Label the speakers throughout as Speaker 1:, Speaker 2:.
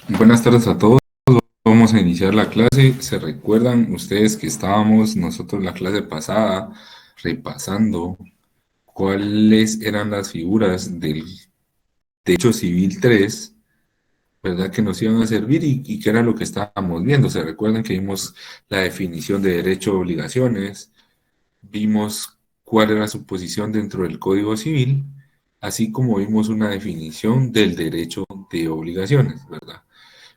Speaker 1: Buenas tardes a todos. Vamos a iniciar la clase. ¿Se recuerdan ustedes que estábamos nosotros la clase pasada repasando cuáles eran las figuras del Derecho Civil 3, verdad, que nos iban a servir y qué era lo que estábamos viendo? ¿Se recuerdan que vimos la definición de derecho de obligaciones? Vimos cuál era su posición dentro del Código Civil, así como vimos una definición del derecho de obligaciones, ¿verdad?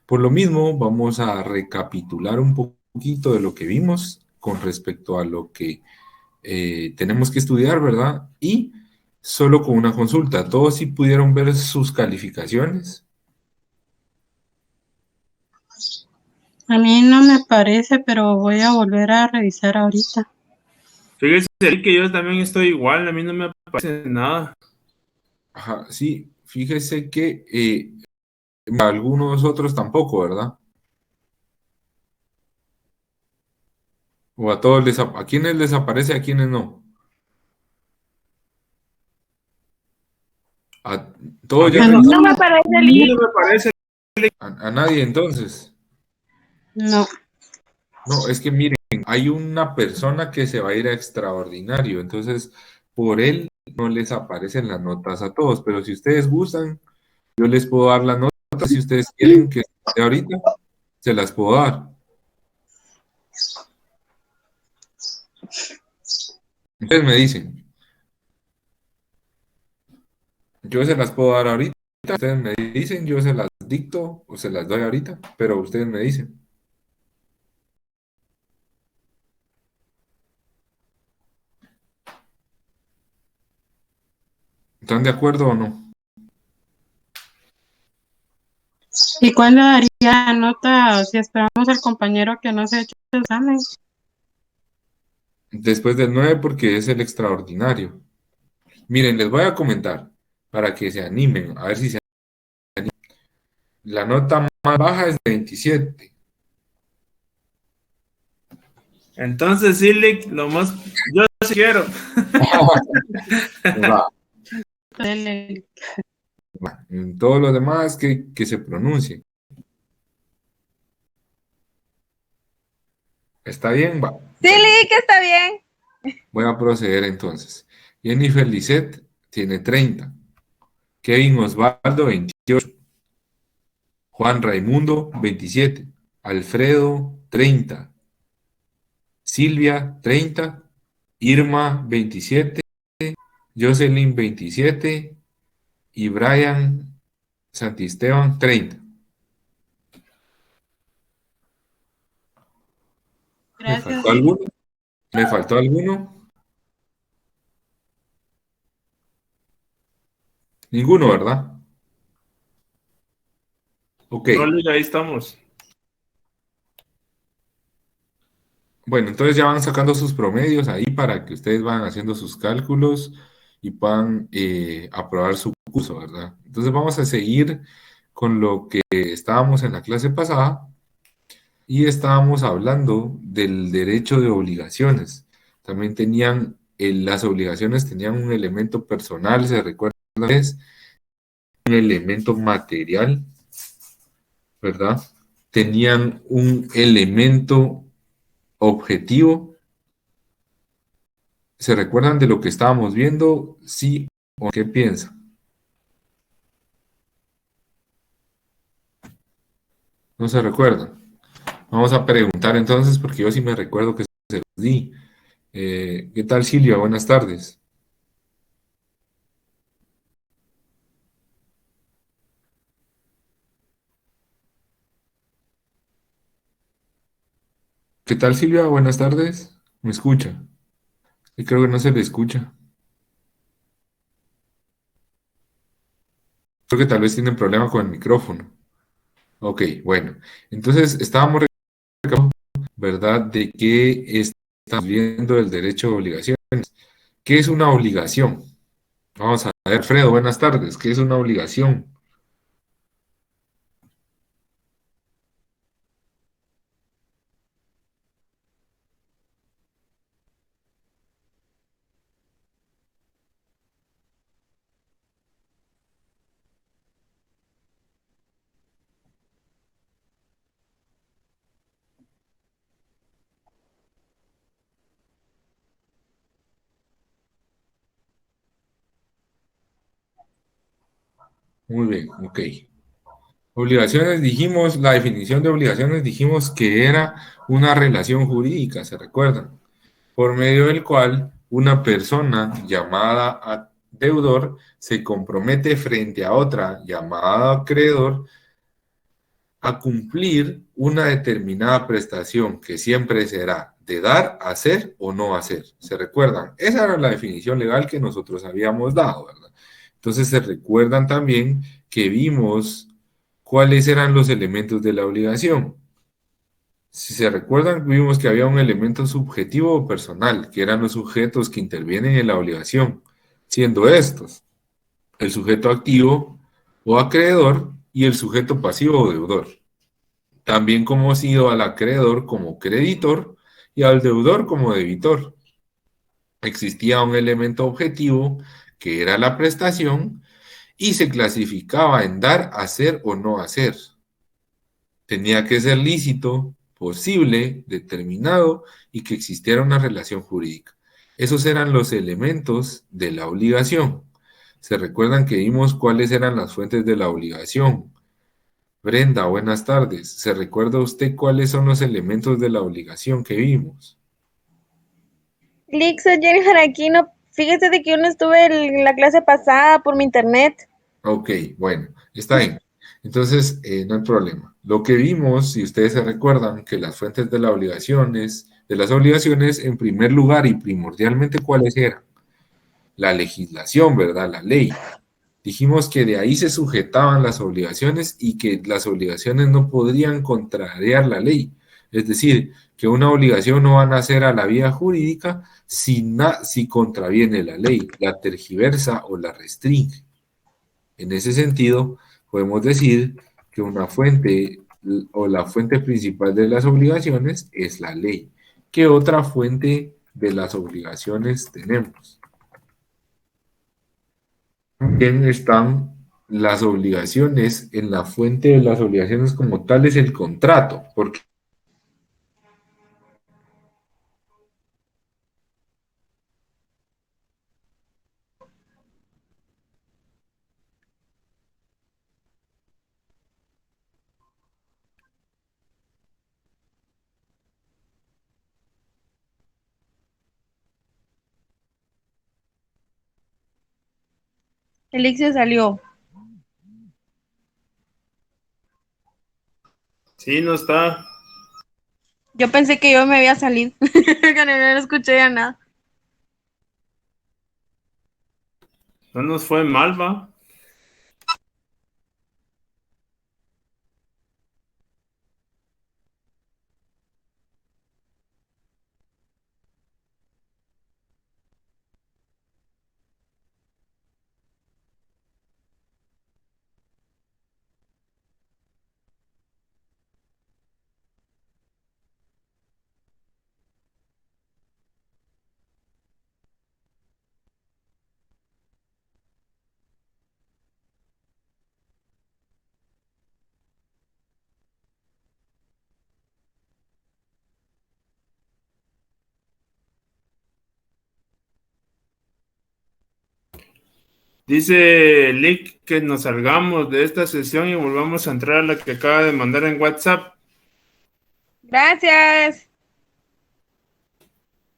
Speaker 1: Por lo mismo, vamos a recapitular un poquito de lo que vimos con respecto a lo que tenemos que estudiar, ¿verdad? Y solo con una consulta, ¿todos sí pudieron ver sus calificaciones?
Speaker 2: A mí no me parece, pero voy a volver a revisar ahorita.
Speaker 3: Fíjese que yo también estoy igual, a mí no me aparece nada.
Speaker 1: Ajá, sí, fíjese que algunos otros tampoco, ¿verdad? O a todos a quienes les aparece, a quienes no. A
Speaker 3: A
Speaker 1: todos
Speaker 3: mí,
Speaker 1: ya
Speaker 2: A mí
Speaker 3: a
Speaker 2: no
Speaker 1: revisaron,
Speaker 2: me parece el
Speaker 3: mí
Speaker 2: link.
Speaker 3: no me aparece.
Speaker 1: a nadie entonces.
Speaker 2: No.
Speaker 1: No, es que miren, hay una persona que se va a ir a extraordinario, entonces por él no les aparecen las notas a todos, pero si ustedes gustan, yo les puedo dar las notas, si ustedes quieren que de ahorita, se las puedo dar. Ustedes me dicen, yo se las puedo dar ahorita, ustedes me dicen, yo se las dicto o se las doy ahorita, pero ustedes me dicen, ¿están de acuerdo o no?
Speaker 2: ¿Y cuándo daría nota si esperamos al compañero que no se ha hecho el examen?
Speaker 1: Después del 9 porque es el extraordinario. Miren, les voy a comentar para que se animen, a ver si se la nota más baja es 27.
Speaker 3: Entonces, Silic, lo más, yo sí quiero.
Speaker 1: Va,
Speaker 2: Dele.
Speaker 1: va. En todo lo demás que se pronuncie. ¿Está bien? Va.
Speaker 4: Sí,
Speaker 1: Bueno,
Speaker 4: Lick, está bien.
Speaker 1: voy a proceder entonces. Jennifer Lisset tiene 30. Kevin Osvaldo, 28. Juan Raimundo, 27. Alfredo, 30. Silvia, 30. Irma, 27. Jocelyn, 27. Y Brian Santisteban, 30. ¿Me faltó
Speaker 2: Gracias.
Speaker 1: alguno? ¿Me faltó alguno? Ninguno, ¿verdad? Ok.
Speaker 3: No, Lick, ahí estamos.
Speaker 1: Bueno, entonces ya van sacando sus promedios ahí para que ustedes van haciendo sus cálculos y puedan aprobar su curso, ¿verdad? Entonces vamos a seguir con lo que estábamos en la clase pasada y estábamos hablando del derecho de obligaciones. También tenían, las obligaciones tenían un elemento personal, se recuerda, es un elemento material, ¿verdad? Tenían un elemento objetivo. ¿Se recuerdan de lo que estábamos viendo? ¿Sí o qué piensan? ¿No se recuerdan? Vamos a preguntar entonces, porque yo sí me recuerdo que se los di. ¿Qué tal, Silvia? Buenas tardes. ¿Qué tal, Silvia? Buenas tardes. ¿Me escucha? Y creo que no se le escucha. Creo que tal vez tienen problema con el micrófono. Ok, bueno. Entonces, estábamos, ¿verdad?, de que estamos viendo el derecho de obligaciones. ¿Qué es una obligación? Vamos a ver, Alfredo, buenas tardes. ¿Qué es una obligación? Muy bien, ok. Obligaciones, dijimos, la definición de obligaciones dijimos que era una relación jurídica, ¿se recuerdan? Por medio del cual una persona llamada deudor se compromete frente a otra llamada acreedor a cumplir una determinada prestación que siempre será de dar, hacer o no hacer. ¿Se recuerdan? Esa era la definición legal que nosotros habíamos dado, ¿verdad? Entonces se recuerdan también que vimos cuáles eran los elementos de la obligación. Si se recuerdan, vimos que había un elemento subjetivo o personal, que eran los sujetos que intervienen en la obligación, siendo estos el sujeto activo o acreedor y el sujeto pasivo o deudor. También conocido al acreedor como creditor y al deudor como debitor. Existía un elemento objetivo que era la prestación y se clasificaba en dar, hacer o no hacer. Tenía que ser lícito, posible, determinado y que existiera una relación jurídica. Esos eran los elementos de la obligación. ¿Se recuerdan que vimos cuáles eran las fuentes de la obligación? Brenda, buenas tardes. ¿Se recuerda usted cuáles son los elementos de la obligación que vimos?
Speaker 4: Lixa, Jennifer Aquino, fíjese de que yo no estuve en la clase pasada por mi internet.
Speaker 1: Ok, bueno, está bien. Entonces, no hay problema. Lo que vimos, si ustedes se recuerdan, que las fuentes de las obligaciones, en primer lugar y primordialmente, ¿cuáles eran? La legislación, ¿verdad? La ley. Dijimos que de ahí se sujetaban las obligaciones y que las obligaciones no podrían contrariar la ley. Es decir, que una obligación no va a nacer a la vía jurídica si contraviene la ley, la tergiversa o la restringe. En ese sentido, podemos decir que una fuente o la fuente principal de las obligaciones es la ley. ¿Qué otra fuente de las obligaciones tenemos? También están las obligaciones, en la fuente de las obligaciones como tal es el contrato, porque
Speaker 4: Elixir salió.
Speaker 3: Sí, no está.
Speaker 4: Yo pensé que yo me había salido, que no escuché ya nada.
Speaker 3: No nos fue mal, va. Dice Lick que nos salgamos de esta sesión y volvamos a entrar a la que acaba de mandar en WhatsApp.
Speaker 4: Gracias.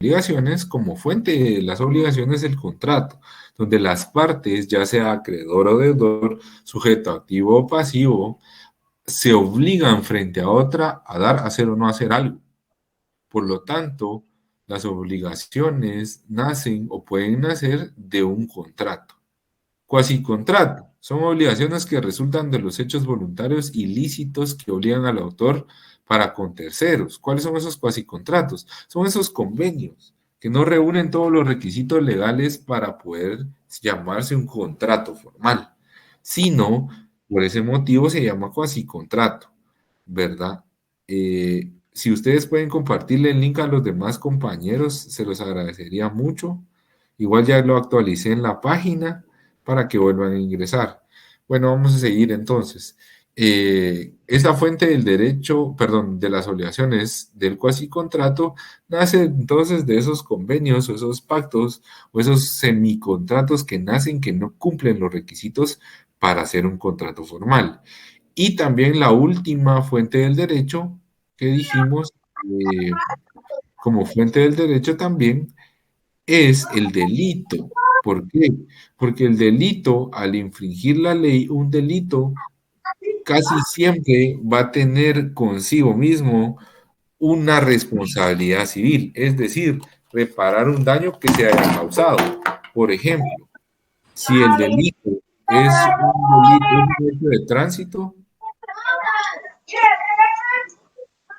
Speaker 1: obligaciones, como fuente de las obligaciones el contrato, donde las partes, ya sea acreedor o deudor, sujeto activo o pasivo, se obligan frente a otra a dar, hacer o no hacer algo. Por lo tanto, las obligaciones nacen o pueden nacer de un contrato. Cuasicontrato. Son obligaciones que resultan de los hechos voluntarios ilícitos que obligan al autor para con terceros. ¿Cuáles son esos cuasicontratos? Son esos convenios que no reúnen todos los requisitos legales para poder llamarse un contrato formal, sino por ese motivo se llama cuasicontrato, ¿verdad? Si ustedes pueden compartirle el link a los demás compañeros, se los agradecería mucho. Igual ya lo actualicé en la página para que vuelvan a ingresar. Bueno, vamos a seguir entonces. Esta fuente del derecho, perdón, de las obligaciones del cuasicontrato nace entonces de esos convenios o esos pactos o esos semicontratos que nacen que no cumplen los requisitos para hacer un contrato formal. Y también la última fuente del derecho que dijimos, como fuente del derecho también, es el delito. ¿Por qué? Porque el delito, al infringir la ley, un delito casi siempre va a tener consigo mismo una responsabilidad civil, es decir, reparar un daño que se haya causado. Por ejemplo, si el delito es un delito de tránsito,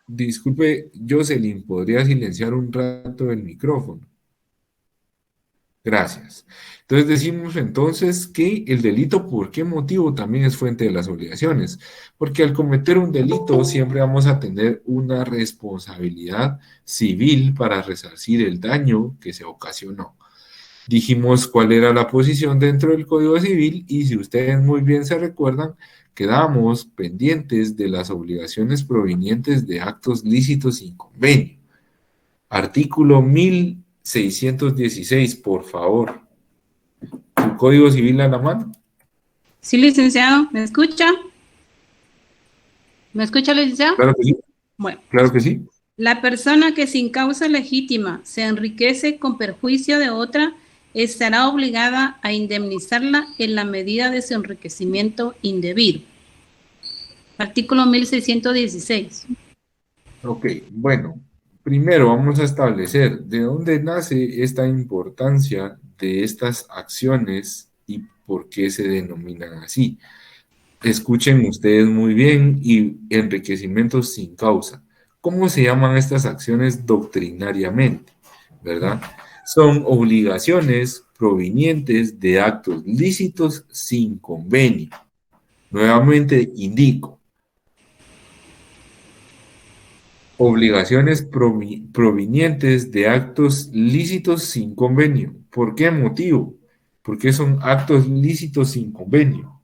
Speaker 1: disculpe, Jocelyn, ¿podría silenciar un rato el micrófono? Gracias. Entonces decimos entonces que el delito, ¿por qué motivo? También es fuente de las obligaciones. Porque al cometer un delito siempre vamos a tener una responsabilidad civil para resarcir el daño que se ocasionó. Dijimos cuál era la posición dentro del Código Civil y si ustedes muy bien se recuerdan, quedamos pendientes de las obligaciones provenientes de actos lícitos sin convenio. Artículo 1616, por favor. ¿Tu Código Civil a la mano?
Speaker 5: Sí, licenciado, ¿me escucha? ¿Me escucha, licenciado?
Speaker 1: Claro que sí.
Speaker 5: Bueno,
Speaker 1: Claro que sí.
Speaker 5: la persona que sin causa legítima se enriquece con perjuicio de otra estará obligada a indemnizarla en la medida de su enriquecimiento indebido. Artículo 1616.
Speaker 1: Ok, bueno, primero vamos a establecer de dónde nace esta importancia de estas acciones y por qué se denominan así. Escuchen ustedes muy bien y enriquecimientos sin causa. ¿Cómo se llaman estas acciones doctrinariamente? ¿Verdad? Son obligaciones provenientes de actos lícitos sin convenio. Nuevamente indico, obligaciones provenientes de actos lícitos sin convenio. ¿Por qué motivo? Porque son actos lícitos sin convenio.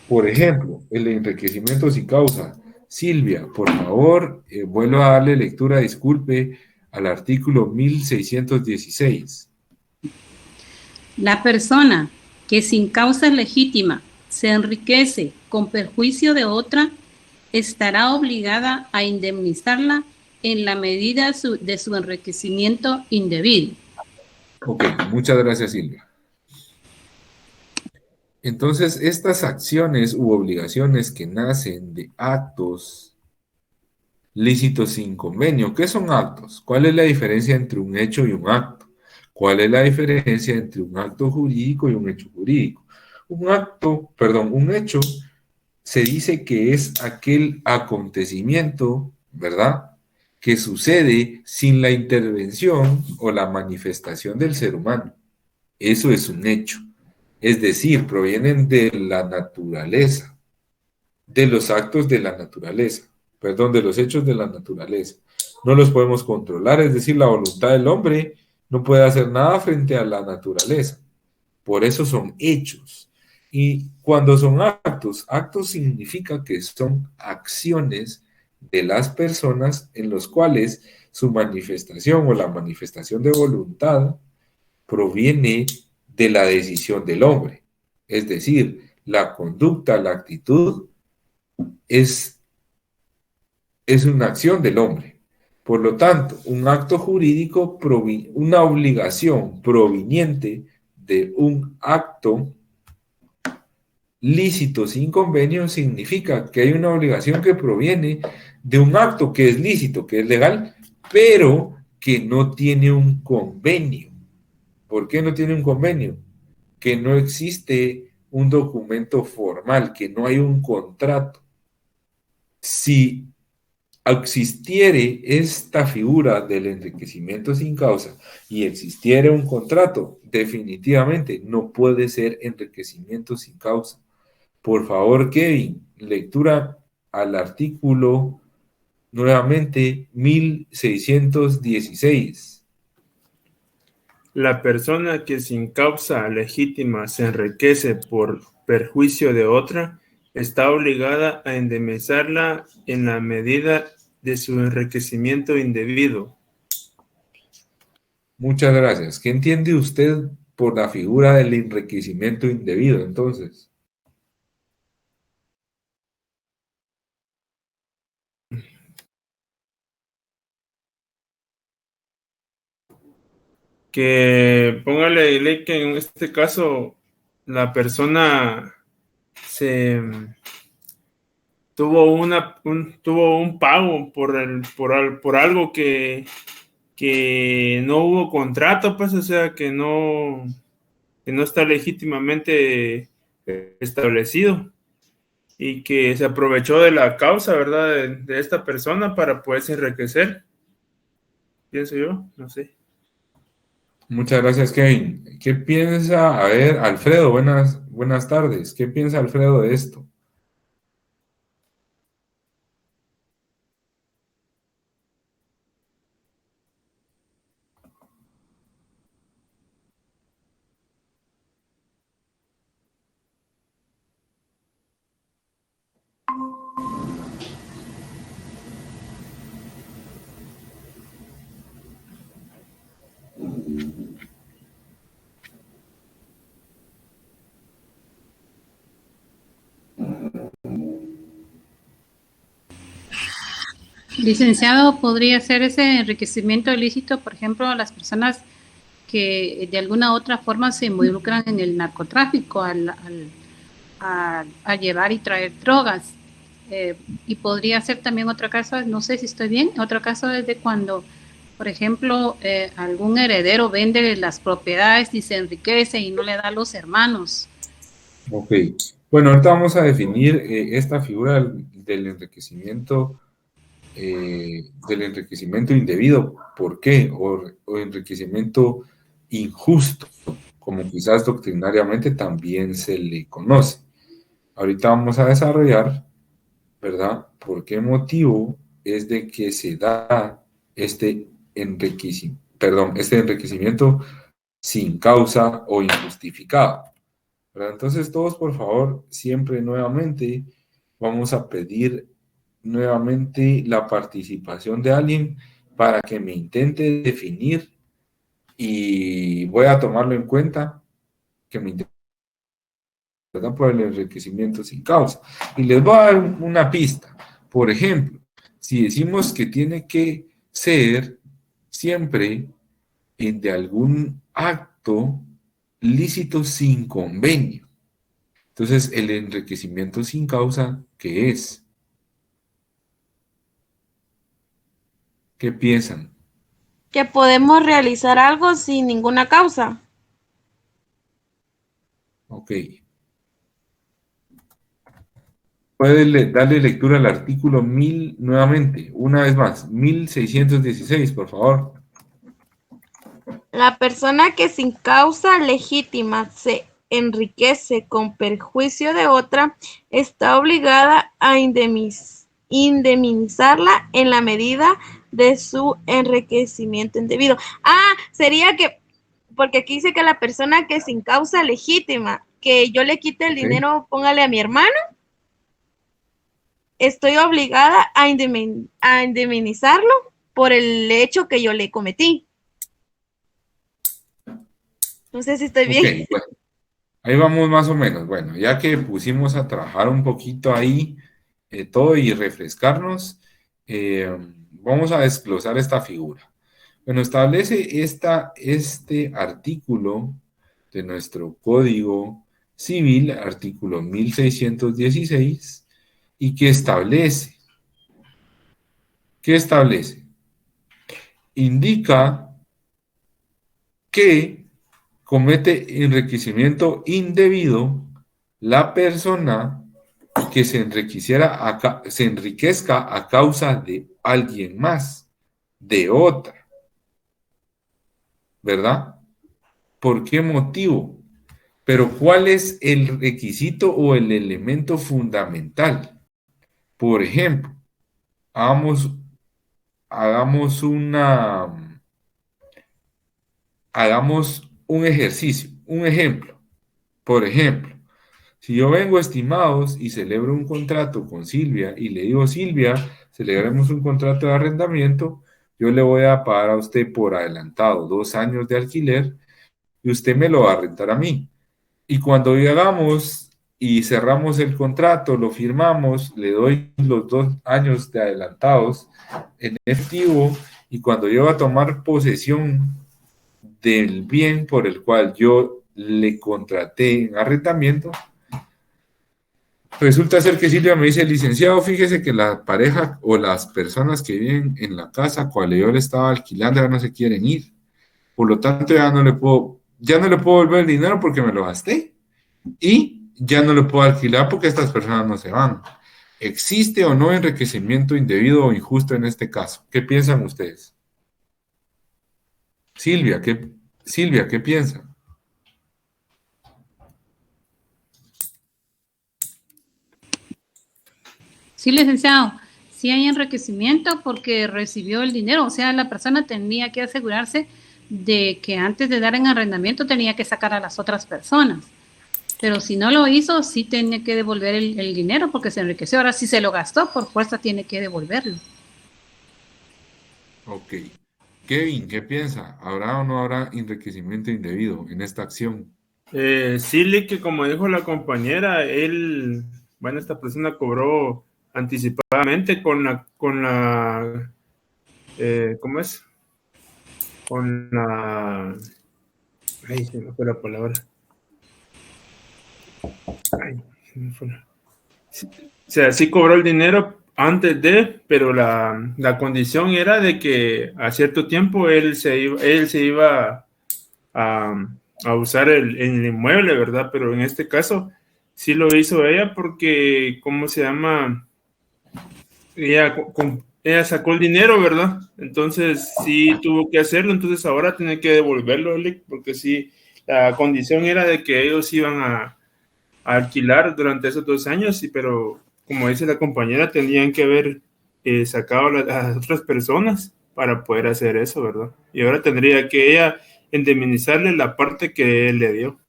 Speaker 1: Por ejemplo, el enriquecimiento sin causa. Silvia, por favor, vuelvo a darle lectura, disculpe, al artículo 1616.
Speaker 5: La persona que sin causa legítima se enriquece con perjuicio de otra estará obligada a indemnizarla en la medida de su enriquecimiento indebido.
Speaker 1: Ok, muchas gracias, Silvia. Entonces, estas acciones u obligaciones que nacen de actos lícitos sin convenio, ¿qué son actos? ¿Cuál es la diferencia entre un hecho y un acto? ¿Cuál es la diferencia entre un acto jurídico y un hecho jurídico? Un hecho se dice que es aquel acontecimiento, ¿verdad?, que sucede sin la intervención o la manifestación del ser humano. Eso es un hecho. Es decir, provienen de la naturaleza, de los actos de la naturaleza, de los hechos de la naturaleza. No los podemos controlar, es decir, la voluntad del hombre no puede hacer nada frente a la naturaleza. Por eso son hechos. Y cuando son actos, actos significa que son acciones de las personas en los cuales su manifestación o la manifestación de voluntad proviene de la decisión del hombre. Es decir, la conducta, la actitud es una acción del hombre. Por lo tanto, un acto jurídico, una obligación proveniente de un acto lícito sin convenio significa que hay una obligación que proviene de un acto que es lícito, que es legal, pero que no tiene un convenio. ¿Por qué no tiene un convenio? Que no existe un documento formal, que no hay un contrato. Si existiere esta figura del enriquecimiento sin causa y existiera un contrato, definitivamente no puede ser enriquecimiento sin causa. Por favor, Kevin, lectura al artículo nuevamente 1616.
Speaker 3: La persona que sin causa legítima se enriquece por perjuicio de otra está obligada a indemnizarla en la medida de su enriquecimiento indebido.
Speaker 1: Muchas gracias. ¿Qué entiende usted por la figura del enriquecimiento indebido, entonces?
Speaker 3: que póngale ley que en este caso la persona tuvo un pago por algo que no hubo contrato, pues, o sea, que no está legítimamente establecido y que se aprovechó de la causa, ¿verdad? De esta persona para poderse enriquecer, pienso yo, no sé.
Speaker 1: Muchas gracias, Kevin. ¿Qué piensa, a ver, Alfredo? Buenas tardes. ¿Qué piensa Alfredo de esto?
Speaker 5: Licenciado, ¿podría ser ese enriquecimiento ilícito, por ejemplo, a las personas que de alguna u otra forma se involucran en el narcotráfico a llevar y traer drogas? Y podría ser también otro caso, no sé si estoy bien, otro caso es de cuando, por ejemplo, algún heredero vende las propiedades y se enriquece y no le da a los hermanos.
Speaker 1: Ok. Bueno, ahorita vamos a definir esta figura del enriquecimiento indebido. ¿Por qué? O enriquecimiento injusto, como quizás doctrinariamente también se le conoce. Ahorita vamos a desarrollar, ¿verdad? ¿Por qué motivo es de que se da este enriquecimiento sin causa o injustificado? ¿Verdad? Entonces todos, por favor, siempre nuevamente vamos a pedir nuevamente la participación de alguien para que me intente definir, y voy a tomarlo en cuenta, que me intente por el enriquecimiento sin causa. Y les voy a dar una pista. Por ejemplo, si decimos que tiene que ser siempre de algún acto lícito sin convenio. Entonces, el enriquecimiento sin causa, ¿qué es? ¿Qué piensan?
Speaker 4: Que podemos realizar algo sin ninguna causa.
Speaker 1: Ok. Puede darle lectura al artículo 1000 nuevamente, una vez más, 1616, por favor.
Speaker 4: La persona que sin causa legítima se enriquece con perjuicio de otra está obligada a indemnizarla en la medida de su enriquecimiento indebido. Sería que, porque aquí dice que la persona que sin causa legítima, que yo le quite el dinero, póngale a mi hermano, estoy obligada a indemnizarlo por el hecho que yo le cometí. No sé si estoy bien.
Speaker 1: Bueno, ahí vamos más o menos. Bueno, ya que pusimos a trabajar un poquito ahí todo y refrescarnos, vamos a desglosar esta figura. Bueno, establece este artículo de nuestro Código Civil, artículo 1616, y ¿qué establece? ¿Qué establece? Indica que comete enriquecimiento indebido la persona que se enriquezca a causa de alguien más, de otra, ¿verdad? ¿Por qué motivo? Pero ¿cuál es el requisito o el elemento fundamental? Por ejemplo, hagamos un ejercicio, un ejemplo. Por ejemplo, si yo vengo, estimados, y celebro un contrato con Silvia y le digo: Silvia, celebremos un contrato de arrendamiento, yo le voy a pagar a usted por adelantado 2 años de alquiler y usted me lo va a rentar a mí. Y cuando llegamos y cerramos el contrato, lo firmamos, le doy los 2 años de adelantados en efectivo, y cuando yo voy a tomar posesión del bien por el cual yo le contraté en arrendamiento. Resulta ser que Silvia me dice, licenciado, fíjese que la pareja o las personas que viven en la casa cual yo le estaba alquilando ya no se quieren ir. Por lo tanto, ya no le puedo devolver el dinero porque me lo gasté. Y ya no le puedo alquilar porque estas personas no se van. ¿Existe o no enriquecimiento indebido o injusto en este caso? ¿Qué piensan ustedes? Silvia, ¿qué piensa?
Speaker 5: Sí, licenciado, sí hay enriquecimiento porque recibió el dinero, o sea, la persona tenía que asegurarse de que antes de dar en arrendamiento tenía que sacar a las otras personas. Pero si no lo hizo, sí tenía que devolver el dinero porque se enriqueció. Ahora, si se lo gastó, por fuerza tiene que devolverlo.
Speaker 1: Ok. Kevin, ¿qué piensa? ¿Habrá o no habrá enriquecimiento indebido en esta acción?
Speaker 3: Sí, que como dijo la compañera, esta persona cobró anticipadamente ¿cómo es? Ay, se me fue la palabra. Ay, se me fue sí, o sea, sí cobró el dinero antes pero la condición era de que a cierto tiempo él se iba a usar el inmueble, ¿verdad? Pero en este caso sí lo hizo ella porque, ¿cómo se llama? Ella sacó el dinero, ¿verdad? Entonces sí tuvo que hacerlo, entonces ahora tiene que devolverlo, Lick, porque sí, la condición era de que ellos iban a alquilar durante esos 2 años, pero como dice la compañera, tendrían que haber sacado a las otras personas para poder hacer eso, ¿verdad? Y ahora tendría que ella indemnizarle la parte que él le dio.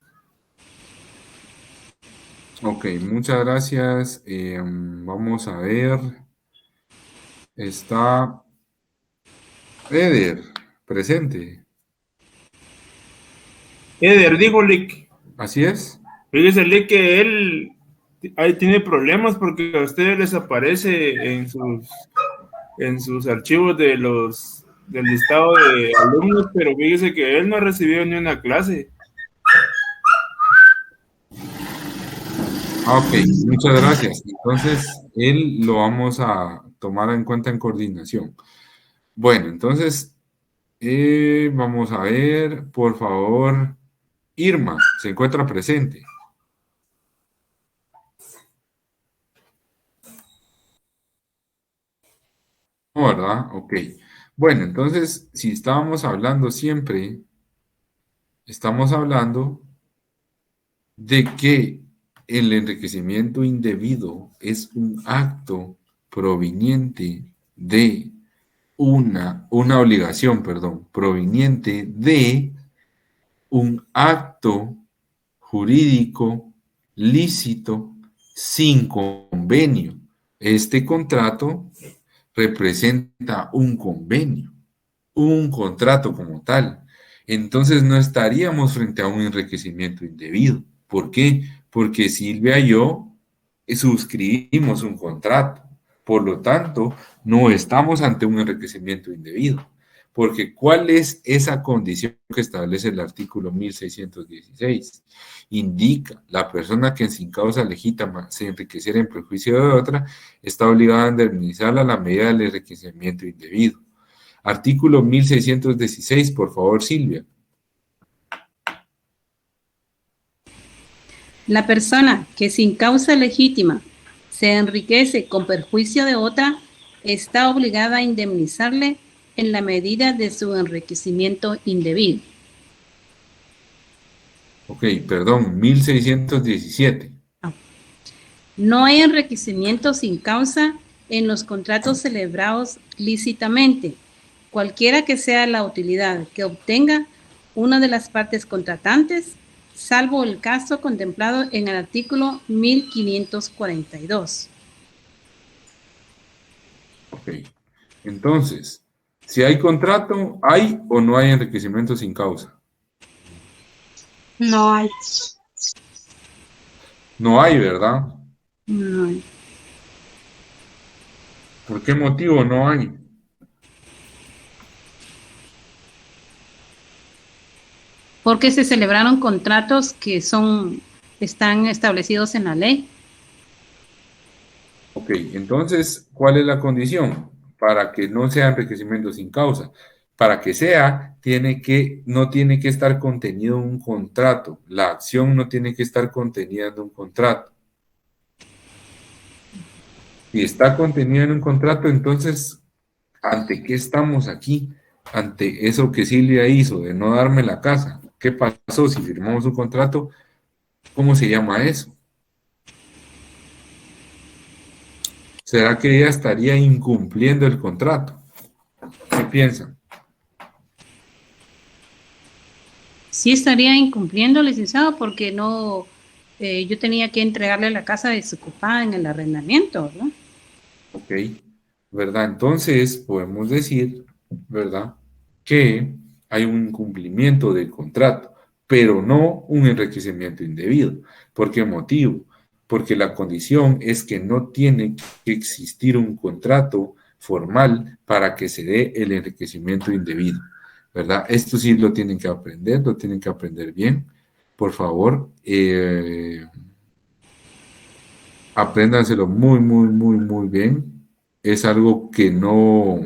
Speaker 1: Ok, muchas gracias. Vamos a ver. Está Eder, presente.
Speaker 3: Eder, digo, Lick,
Speaker 1: ¿Así es?
Speaker 3: fíjese, Lick, que él ahí tiene problemas porque a ustedes les aparece en sus archivos del listado de alumnos, pero fíjese que él no ha recibido ni una clase.
Speaker 1: Ok, muchas gracias. Entonces, él lo vamos a tomar en cuenta en coordinación. Bueno, entonces, vamos a ver, por favor, Irma, ¿se encuentra presente? No, ¿verdad? Ok. Bueno, entonces, si estábamos hablando siempre, estamos hablando de que el enriquecimiento indebido es un acto proveniente de una obligación, perdón, proveniente de un acto jurídico lícito sin convenio. Este contrato representa un convenio, un contrato como tal. Entonces no estaríamos frente a un enriquecimiento indebido. ¿Por qué? Porque Silvia y yo suscribimos un contrato. Por lo tanto, no estamos ante un enriquecimiento indebido. Porque ¿cuál es esa condición que establece el artículo 1616? Indica, la persona que sin causa legítima se enriqueciera en perjuicio de otra, está obligada a indemnizarla a la medida del enriquecimiento indebido. Artículo 1616, por favor, Silvia.
Speaker 5: La persona que sin causa legítima se enriquece con perjuicio de otra está obligada a indemnizarle en la medida de su enriquecimiento indebido.
Speaker 1: Ok, perdón, 1617.
Speaker 5: No hay enriquecimiento sin causa en los contratos celebrados lícitamente, cualquiera que sea la utilidad que obtenga una de las partes contratantes, salvo el caso contemplado en el artículo 1542.
Speaker 1: Ok, entonces, si hay contrato, ¿hay o no hay enriquecimiento sin causa?
Speaker 2: No hay.
Speaker 1: No hay, ¿verdad?
Speaker 5: No hay.
Speaker 1: ¿Por qué motivo no hay?
Speaker 5: porque se celebraron contratos que están establecidos en la ley.
Speaker 1: Ok, entonces, ¿cuál es la condición? Para que no sea enriquecimiento sin causa. Para que sea, no tiene que estar contenido en un contrato. La acción no tiene que estar contenida en un contrato. Si está contenida en un contrato, entonces, ¿ante qué estamos aquí? Ante eso que Silvia hizo de no darme la casa. ¿Qué pasó si firmamos un contrato? ¿Cómo se llama eso? ¿Será que ella estaría incumpliendo el contrato? ¿Qué piensan?
Speaker 5: Sí estaría incumpliendo, licenciado, porque no, yo tenía que entregarle la casa desocupada en el arrendamiento, ¿no?
Speaker 1: Ok, ¿verdad? Entonces podemos decir, ¿verdad? Que hay un incumplimiento del contrato, pero no un enriquecimiento indebido. ¿Por qué motivo? Porque la condición es que no tiene que existir un contrato formal para que se dé el enriquecimiento indebido, ¿verdad? Esto sí lo tienen que aprender bien. Por favor, apréndanselo muy, muy, muy, muy bien. Es algo que no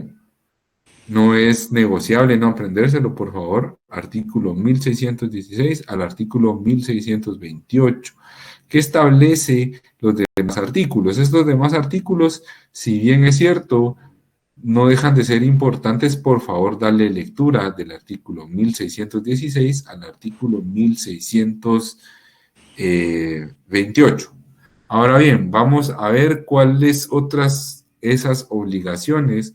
Speaker 1: es negociable no aprendérselo, por favor. Artículo 1616 al artículo 1628, que establece los demás artículos. Estos demás artículos, si bien es cierto, no dejan de ser importantes. Por favor, darle lectura del artículo 1616 al artículo 1628. Ahora bien, vamos a ver cuáles otras esas obligaciones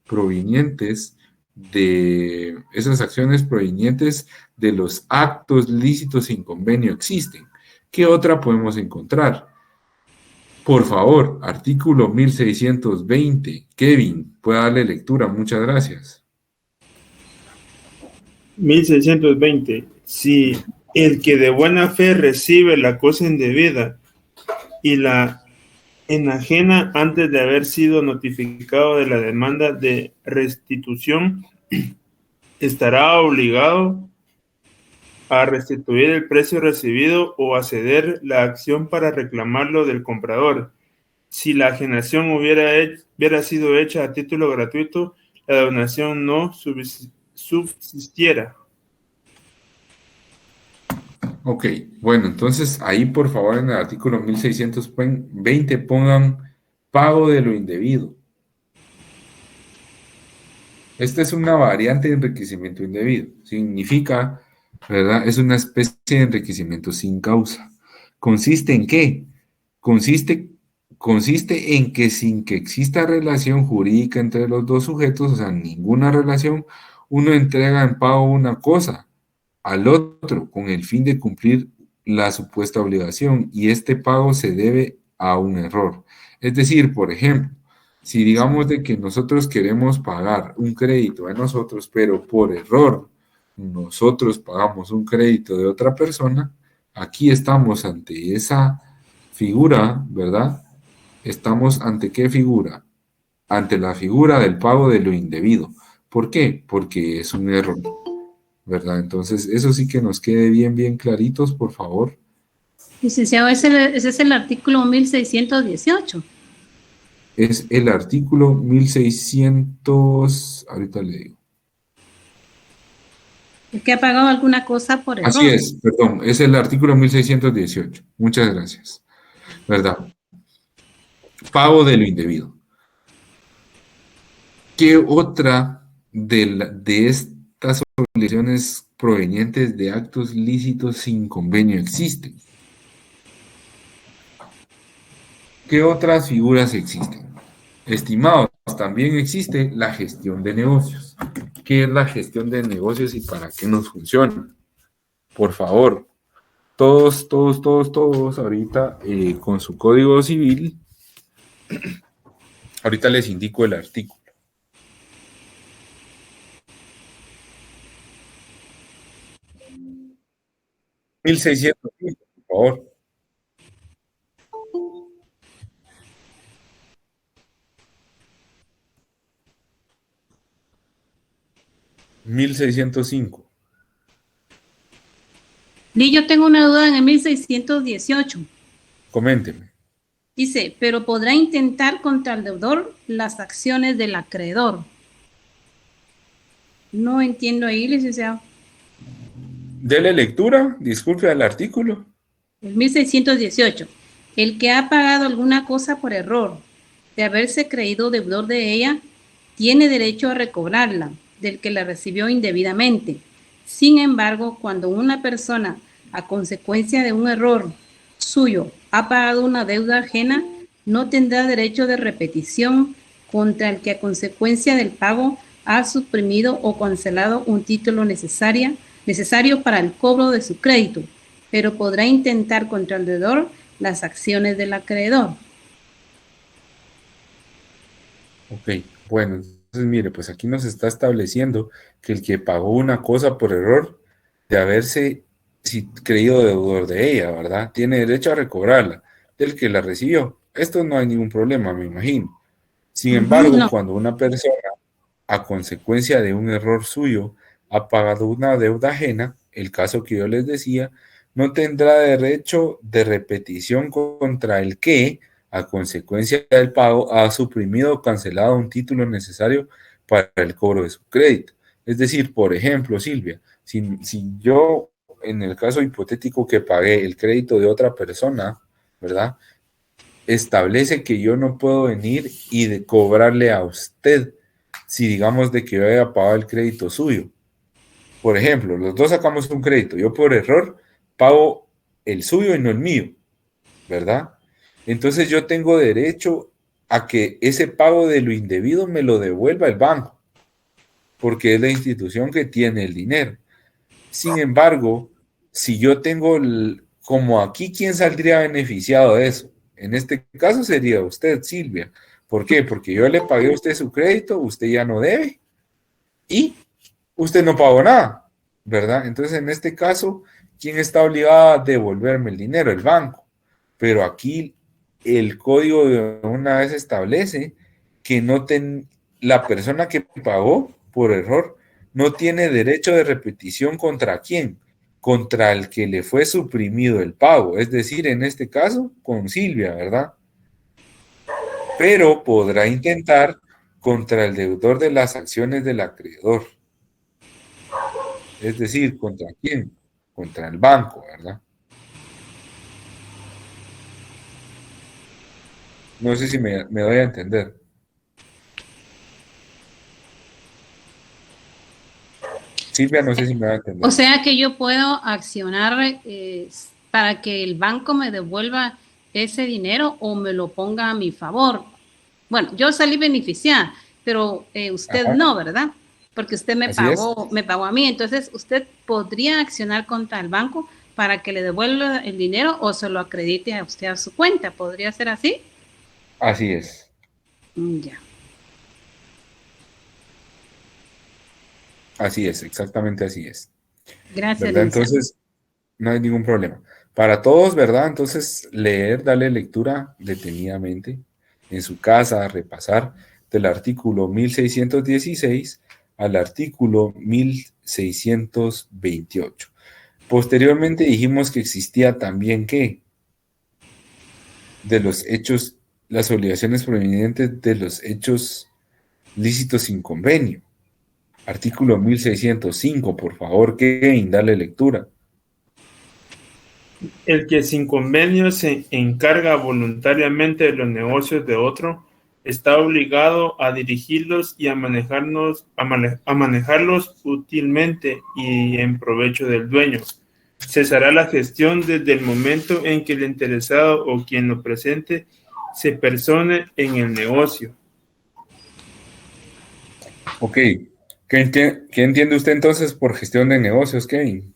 Speaker 1: provenientes de esas acciones provenientes de los actos lícitos sin convenio existen. ¿Qué otra podemos encontrar? Por favor, artículo 1620. Kevin, puede darle lectura. Muchas gracias.
Speaker 3: 1620. Si el que de buena fe recibe la cosa indebida y la enajena antes de haber sido notificado de la demanda de restitución, estará obligado a restituir el precio recibido o a ceder la acción para reclamarlo del comprador. Si la ajenación hubiera sido hecha a título gratuito, la donación no subsistiera.
Speaker 1: Ok, bueno, entonces ahí por favor en el artículo 1620 pongan pago de lo indebido. Esta es una variante de enriquecimiento indebido. Significa, ¿verdad? Es una especie de enriquecimiento sin causa. ¿Consiste en qué? Consiste, consiste en que sin que exista relación jurídica entre los dos sujetos, o sea, ninguna relación, uno entrega en pago una cosa al otro con el fin de cumplir la supuesta obligación y este pago se debe a un error. Es decir, por ejemplo, si digamos de que nosotros queremos pagar un crédito a nosotros, pero por error nosotros pagamos un crédito de otra persona, aquí estamos ante esa figura, ¿verdad? ¿Estamos ante qué figura? Ante la figura del pago de lo indebido. ¿Por qué? Porque es un error, ¿verdad? Entonces, eso sí que nos quede bien, bien claritos, por favor.
Speaker 5: Licenciado, ese es el artículo 1618.
Speaker 1: Es el artículo 1600, ahorita le digo.
Speaker 5: El que ha pagado alguna cosa por error.
Speaker 1: Así es, perdón, es el artículo 1618. Muchas gracias. ¿Verdad? Pago de lo indebido. ¿Qué otra de estas obligaciones provenientes de actos lícitos sin convenio existen? ¿Qué otras figuras existen? Estimados, también existe la gestión de negocios. ¿Qué es la gestión de negocios y para qué nos funciona? Por favor, todos, ahorita con su código civil, ahorita les indico el artículo. $1,600, por favor. $1,605.
Speaker 5: Lee, yo tengo una duda en el 1618.
Speaker 1: Coménteme.
Speaker 5: Dice, pero podrá intentar contra el deudor las acciones del acreedor. No entiendo ahí, licenciado.
Speaker 1: Dele lectura, disculpe al artículo.
Speaker 5: El 1618. El que ha pagado alguna cosa por error de haberse creído deudor de ella, tiene derecho a recobrarla del que la recibió indebidamente. Sin embargo, cuando una persona, a consecuencia de un error suyo, ha pagado una deuda ajena, no tendrá derecho de repetición contra el que a consecuencia del pago ha suprimido o cancelado un título necesario para el cobro de su crédito, pero podrá intentar contra el deudor las acciones del acreedor.
Speaker 1: Ok, bueno, entonces mire, pues aquí nos está estableciendo que el que pagó una cosa por error de haberse creído deudor de ella, ¿verdad? Tiene derecho a recobrarla del que la recibió. Esto no hay ningún problema, me imagino. Sin embargo,
Speaker 5: No.
Speaker 1: cuando una persona, a consecuencia de un error suyo, ha pagado una deuda ajena, el caso que yo les decía, no tendrá derecho de repetición contra el que, a consecuencia del pago, ha suprimido o cancelado un título necesario para el cobro de su crédito. Es decir, por ejemplo, Silvia, si yo, en el caso hipotético que pagué el crédito de otra persona, ¿verdad? Establece que yo no puedo venir y cobrarle a usted si digamos de que yo haya pagado el crédito suyo. Por ejemplo, los dos sacamos un crédito, yo por error pago el suyo y no el mío, ¿verdad? Entonces yo tengo derecho a que ese pago de lo indebido me lo devuelva el banco, porque es la institución que tiene el dinero. Sin embargo, si yo tengo, como aquí, ¿quién saldría beneficiado de eso? En este caso sería usted, Silvia. ¿Por qué? Porque yo le pagué a usted su crédito, usted ya no debe y usted no pagó nada, ¿verdad? Entonces, en este caso, ¿quién está obligado a devolverme el dinero? El banco. Pero aquí el código de una vez establece que la persona que pagó por error no tiene derecho de repetición contra quién, contra el que le fue suprimido el pago, es decir, en este caso, con Silvia, ¿verdad? Pero podrá intentar contra el deudor de las acciones del acreedor. Es decir, ¿contra quién? Contra el banco, ¿verdad? No sé si me doy a entender. Silvia, no sé si me va a entender.
Speaker 5: O sea que yo puedo accionar para que el banco me devuelva ese dinero o me lo ponga a mi favor. Bueno, yo salí beneficiada, pero usted
Speaker 1: Ajá.
Speaker 5: no, ¿verdad? Porque usted me
Speaker 1: Así es.
Speaker 5: pagó a mí. Entonces, ¿usted podría accionar contra el banco para que le devuelva el dinero o se lo acredite a usted a su cuenta? ¿Podría ser así?
Speaker 1: Así es.
Speaker 5: Ya.
Speaker 1: Así es, exactamente así es.
Speaker 5: Gracias,
Speaker 1: ¿Verdad?
Speaker 5: licenciado.
Speaker 1: Entonces, no hay ningún problema. Para todos, ¿verdad? Entonces, darle lectura detenidamente en su casa, repasar del artículo 1616 al artículo 1628. Posteriormente dijimos que existía también ¿qué? De los hechos, las obligaciones provenientes de los hechos lícitos sin convenio. Artículo 1605, por favor, Kevin, dale lectura.
Speaker 3: El que sin convenio se encarga voluntariamente de los negocios de otro está obligado a dirigirlos y a manejarlos útilmente y en provecho del dueño. Cesará la gestión desde el momento en que el interesado o quien lo presente se persone en el negocio.
Speaker 1: Ok. ¿Qué entiende usted entonces por gestión de negocios, Kevin?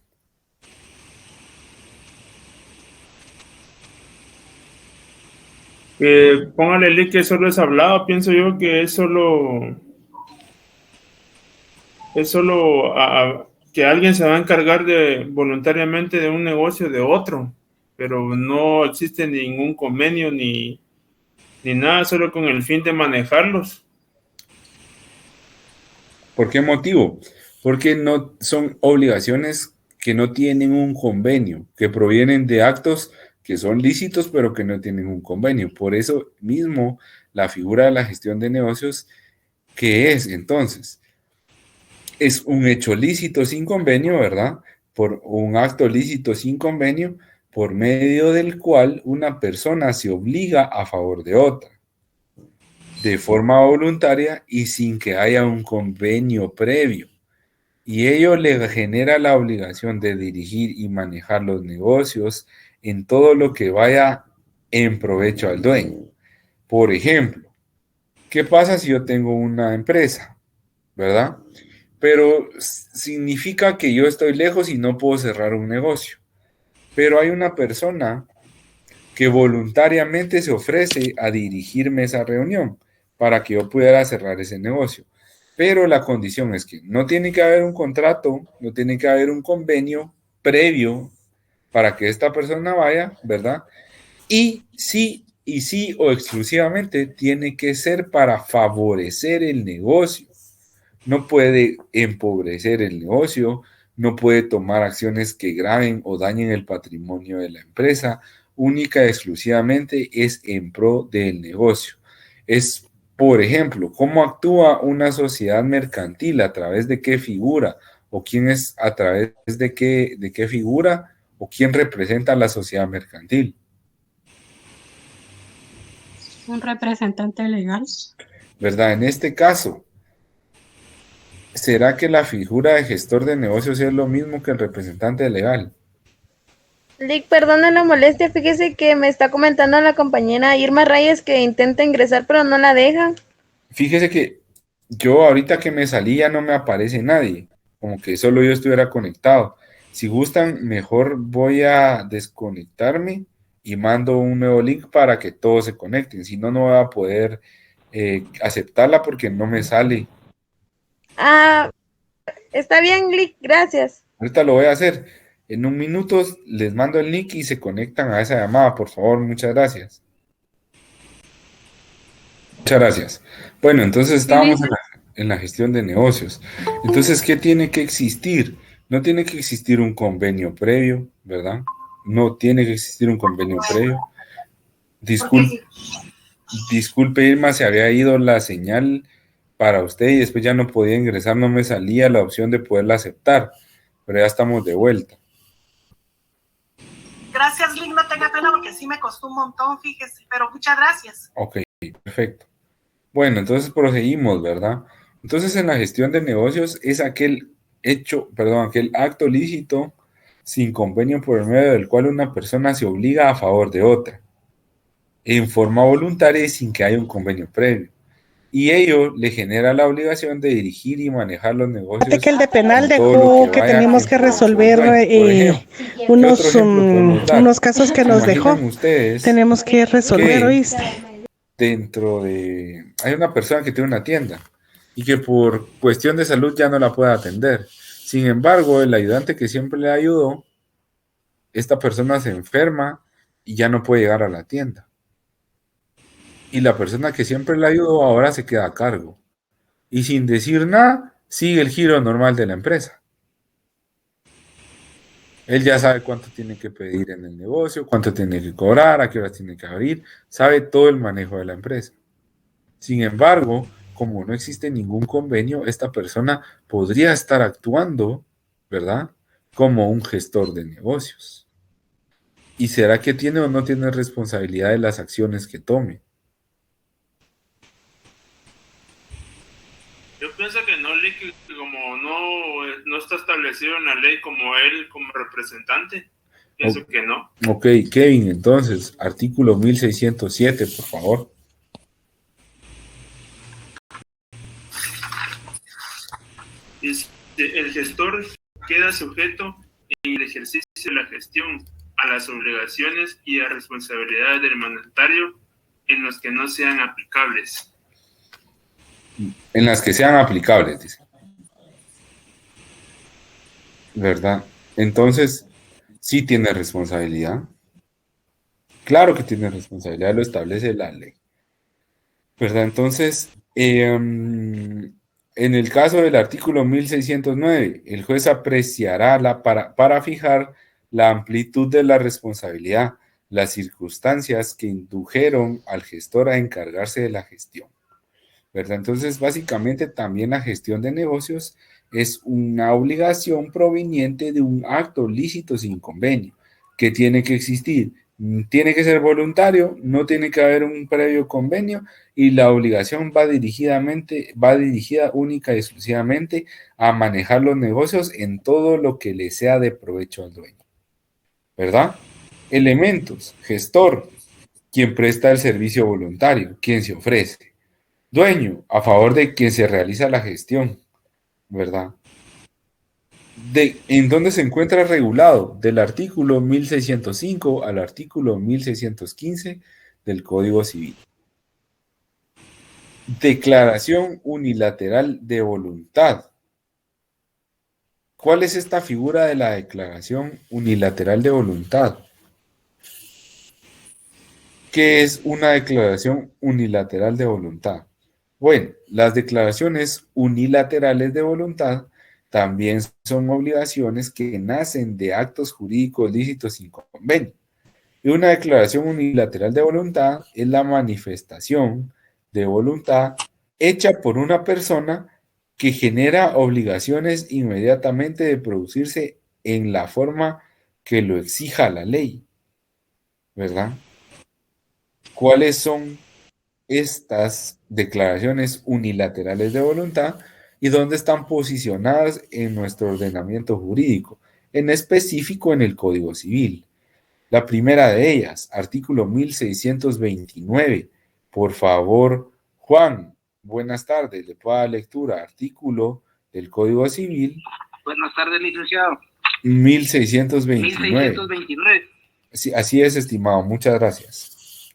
Speaker 3: Póngale link que solo es hablado, pienso yo que es solo que alguien se va a encargar voluntariamente de un negocio de otro, pero no existe ningún convenio ni nada, solo con el fin de manejarlos.
Speaker 1: ¿Por qué motivo? Porque no son obligaciones que no tienen un convenio, que provienen de actos que son lícitos, pero que no tienen un convenio. Por eso mismo, la figura de la gestión de negocios, ¿qué es entonces? Es un hecho lícito sin convenio, ¿verdad? Por un acto lícito sin convenio, por medio del cual una persona se obliga a favor de otra, de forma voluntaria y sin que haya un convenio previo. Y ello le genera la obligación de dirigir y manejar los negocios en todo lo que vaya en provecho al dueño. Por ejemplo, ¿qué pasa si yo tengo una empresa, verdad? Pero significa que yo estoy lejos y no puedo cerrar un negocio. Pero hay una persona que voluntariamente se ofrece a dirigirme esa reunión para que yo pudiera cerrar ese negocio. Pero la condición es que no tiene que haber un contrato, no tiene que haber un convenio previo para que esta persona vaya, ¿verdad? Y sí o exclusivamente tiene que ser para favorecer el negocio. No puede empobrecer el negocio, no puede tomar acciones que graven o dañen el patrimonio de la empresa, única y exclusivamente es en pro del negocio. Es, por ejemplo, cómo actúa una sociedad mercantil, a través de qué figura, o quién es a través de qué figura, o quién representa a la sociedad mercantil.
Speaker 2: Un representante legal.
Speaker 1: ¿Verdad? En este caso, ¿será que la figura de gestor de negocios es lo mismo que el representante legal?
Speaker 4: Lick, perdona la molestia, fíjese que me está comentando la compañera Irma Reyes que intenta ingresar pero no la deja.
Speaker 1: Fíjese que yo ahorita que me salí ya no me aparece nadie, como que solo yo estuviera conectado. Si gustan, mejor voy a desconectarme y mando un nuevo link para que todos se conecten. Si no, no voy a poder aceptarla porque no me sale.
Speaker 4: Ah, está bien, Lick, gracias.
Speaker 1: Ahorita lo voy a hacer. En un minuto les mando el link y se conectan a esa llamada, por favor. Muchas gracias. Muchas gracias. Bueno, entonces estábamos en la gestión de negocios. Entonces, ¿qué tiene que existir? No tiene que existir un convenio previo, ¿verdad? No tiene que existir un convenio previo. Disculpe, Irma, se había ido la señal para usted y después ya no podía ingresar, no me salía la opción de poderla aceptar, pero ya estamos de vuelta.
Speaker 6: Gracias, Lick, no tenga pena porque sí me costó un montón, fíjese, pero muchas gracias.
Speaker 1: Ok, perfecto. Bueno, entonces proseguimos, ¿verdad? Entonces, en la gestión de negocios es aquel acto lícito sin convenio por el medio del cual una persona se obliga a favor de otra, en forma voluntaria y sin que haya un convenio previo. Y ello le genera la obligación de dirigir y manejar los negocios.
Speaker 7: Fíjate que el de penal dejó que teníamos que resolver unos casos que nos dejó. Tenemos que resolver, ¿oíste?
Speaker 1: Hay una persona que tiene una tienda y que por cuestión de salud ya no la puede atender. Sin embargo, el ayudante que siempre le ayudó, esta persona se enferma y ya no puede llegar a la tienda. Y la persona que siempre le ayudó ahora se queda a cargo. Y sin decir nada, sigue el giro normal de la empresa. Él ya sabe cuánto tiene que pedir en el negocio, cuánto tiene que cobrar, a qué horas tiene que abrir, sabe todo el manejo de la empresa. Sin embargo, como no existe ningún convenio, esta persona podría estar actuando, ¿verdad?, como un gestor de negocios. ¿Y será que tiene o no tiene responsabilidad de las acciones que tome?
Speaker 3: Yo pienso que no, Lick, como no está establecido en la ley como él, como representante, pienso que no.
Speaker 1: Ok, Kevin, entonces, artículo 1607, por favor.
Speaker 3: El gestor queda sujeto en el ejercicio de la gestión a las obligaciones y a responsabilidades del mandatario en los que no sean aplicables.
Speaker 1: En las que sean aplicables, dice. ¿Verdad? Entonces, sí tiene responsabilidad. Claro que tiene responsabilidad, lo establece la ley. ¿Verdad? Entonces, En el caso del artículo 1609, el juez apreciará para fijar la amplitud de la responsabilidad, las circunstancias que indujeron al gestor a encargarse de la gestión, ¿verdad? Entonces, básicamente también la gestión de negocios es una obligación proveniente de un acto lícito sin convenio, que tiene que existir. Tiene que ser voluntario, no tiene que haber un previo convenio y la obligación va dirigida única y exclusivamente a manejar los negocios en todo lo que le sea de provecho al dueño, ¿verdad? Elementos: gestor, quien presta el servicio voluntario, quien se ofrece; dueño, a favor de quien se realiza la gestión, ¿verdad? ¿En dónde se encuentra regulado? Del artículo 1605 al artículo 1615 del Código Civil. Declaración unilateral de voluntad. ¿Cuál es esta figura de la declaración unilateral de voluntad? ¿Qué es una declaración unilateral de voluntad? Bueno, las declaraciones unilaterales de voluntad también son obligaciones que nacen de actos jurídicos lícitos sin convenio. Y una declaración unilateral de voluntad es la manifestación de voluntad hecha por una persona que genera obligaciones inmediatamente de producirse en la forma que lo exija la ley, ¿verdad? ¿Cuáles son estas declaraciones unilaterales de voluntad y dónde están posicionadas en nuestro ordenamiento jurídico, en específico en el Código Civil? La primera de ellas, artículo 1629. Por favor, Juan, buenas tardes, le puedo dar lectura. Artículo del Código Civil.
Speaker 8: Buenas tardes, licenciado.
Speaker 1: 1629.
Speaker 8: 1629.
Speaker 1: Sí, así es, estimado, muchas gracias.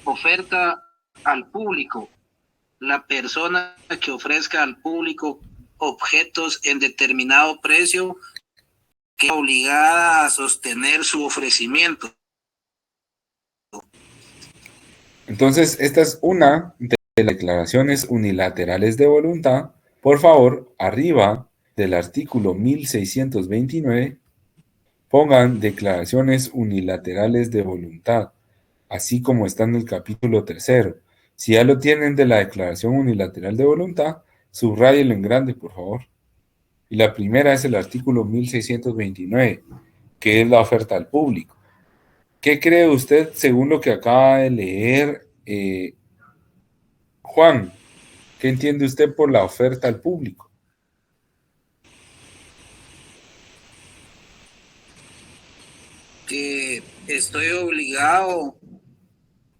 Speaker 8: Oferta al público. La persona que ofrezca al público objetos en determinado precio que es obligada a sostener su ofrecimiento.
Speaker 1: Entonces, esta es una de las declaraciones unilaterales de voluntad. Por favor, arriba del artículo 1629, pongan declaraciones unilaterales de voluntad, así como está en el capítulo 3. Si ya lo tienen de la declaración unilateral de voluntad, subráyenlo en grande, por favor. Y la primera es el artículo 1629, que es la oferta al público. ¿Qué cree usted según lo que acaba de leer, Juan? ¿Qué entiende usted por la oferta al público?
Speaker 8: Que estoy obligado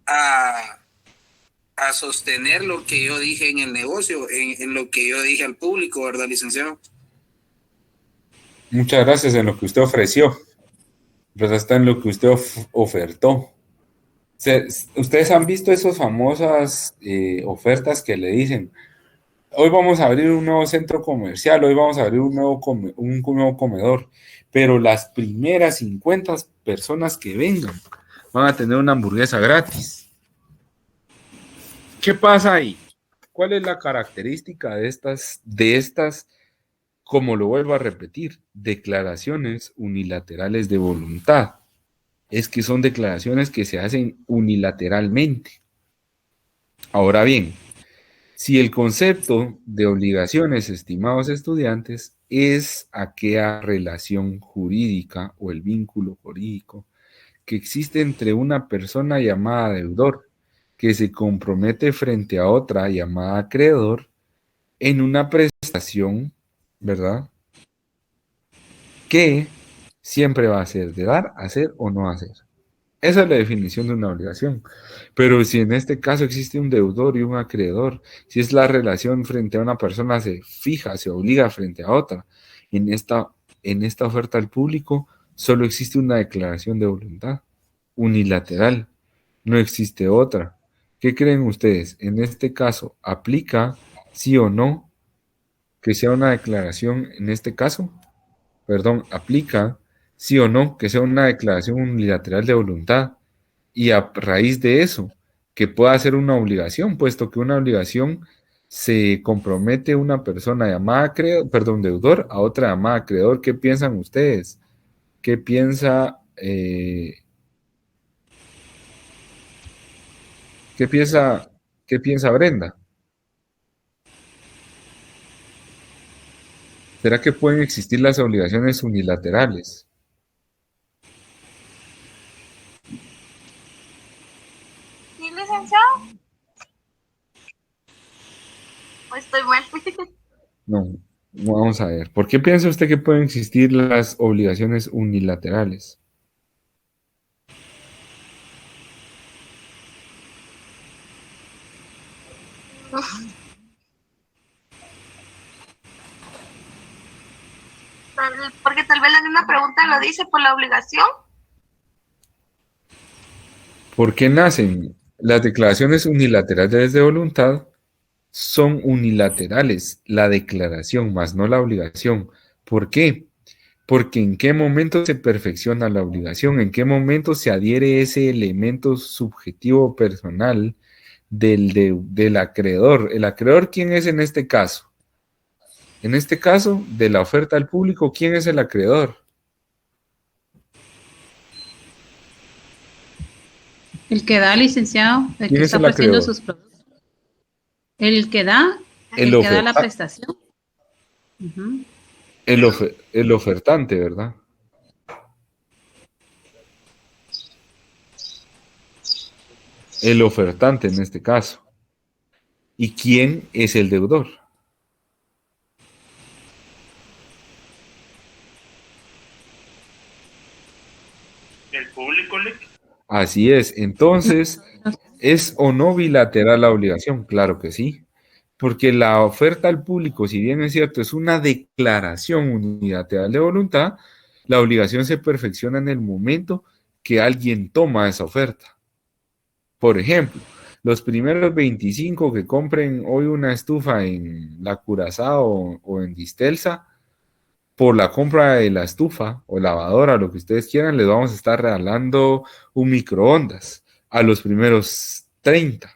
Speaker 8: a sostener lo que yo dije en el negocio, en lo que yo dije al público, ¿verdad, licenciado?
Speaker 1: Muchas gracias. En lo que usted ofreció, pues está en lo que usted ofertó. Ustedes han visto esas famosas ofertas que le dicen: hoy vamos a abrir un nuevo centro comercial, hoy vamos a abrir un nuevo comedor, pero las primeras 50 personas que vengan van a tener una hamburguesa gratis. ¿Qué pasa ahí? ¿Cuál es la característica de estas, como lo vuelvo a repetir, declaraciones unilaterales de voluntad? Es que son declaraciones que se hacen unilateralmente. Ahora bien, si el concepto de obligaciones, estimados estudiantes, es aquella relación jurídica o el vínculo jurídico que existe entre una persona llamada deudor que se compromete frente a otra llamada acreedor en una prestación, ¿verdad?, que siempre va a ser de dar, hacer o no hacer. Esa es la definición de una obligación. Pero si en este caso existe un deudor y un acreedor, si es la relación frente a una persona se fija, se obliga frente a otra, en esta oferta al público solo existe una declaración de voluntad unilateral, no existe otra. ¿Qué creen ustedes? En este caso, ¿aplica sí o no que sea una declaración en este caso? Perdón, ¿aplica sí o no que sea una declaración unilateral de voluntad? Y a raíz de eso, que pueda ser una obligación, puesto que una obligación se compromete una persona llamada deudor a otra llamada acreedor. ¿Qué piensan ustedes? ¿Qué piensa ¿qué piensa Brenda? ¿Será que pueden existir las obligaciones unilaterales?
Speaker 4: ¿Sí, licenciado? ¿O estoy mal?
Speaker 1: No, vamos a ver. ¿Por qué piensa usted que pueden existir las obligaciones unilaterales?
Speaker 4: Porque tal vez la misma pregunta lo dice por la obligación.
Speaker 1: ¿Por qué nacen? Las declaraciones unilaterales de voluntad son unilaterales, la declaración, más no la obligación. ¿Por qué? Porque en qué momento se perfecciona la obligación, en qué momento se adhiere ese elemento subjetivo personal del acreedor. ¿El acreedor quién es en este caso? En este caso, de la oferta al público, ¿quién es el acreedor?
Speaker 5: El que da, licenciado, el
Speaker 1: ¿Quién
Speaker 5: que
Speaker 1: es
Speaker 5: está
Speaker 1: el
Speaker 5: ofreciendo
Speaker 1: acreedor?
Speaker 5: sus productos. El que da la prestación. Ujú.
Speaker 1: El ofertante, ¿verdad? El ofertante en este caso. ¿Y quién es el deudor?
Speaker 3: El público,
Speaker 1: Así es. Entonces, ¿es o no bilateral la obligación? Claro que sí. Porque la oferta al público, si bien es cierto, es una declaración unilateral de voluntad, la obligación se perfecciona en el momento que alguien toma esa oferta. Por ejemplo, los primeros 25 que compren hoy una estufa en La Curazao o en Distelsa, por la compra de la estufa o lavadora, lo que ustedes quieran, les vamos a estar regalando un microondas a los primeros 30.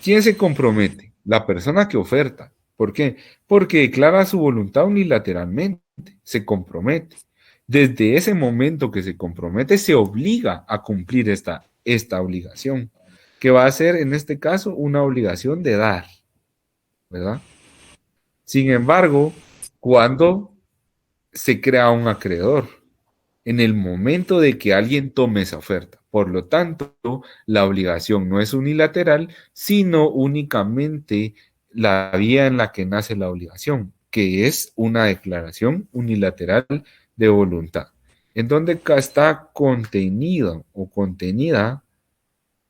Speaker 1: ¿Quién se compromete? La persona que oferta. ¿Por qué? Porque declara su voluntad unilateralmente, se compromete. Desde ese momento que se compromete, se obliga a cumplir esta obligación, que va a ser en este caso una obligación de dar, ¿verdad? Sin embargo, cuando se crea un acreedor, en el momento de que alguien tome esa oferta. Por lo tanto, la obligación no es unilateral, sino únicamente la vía en la que nace la obligación, que es una declaración unilateral de voluntad, en donde está contenido o contenida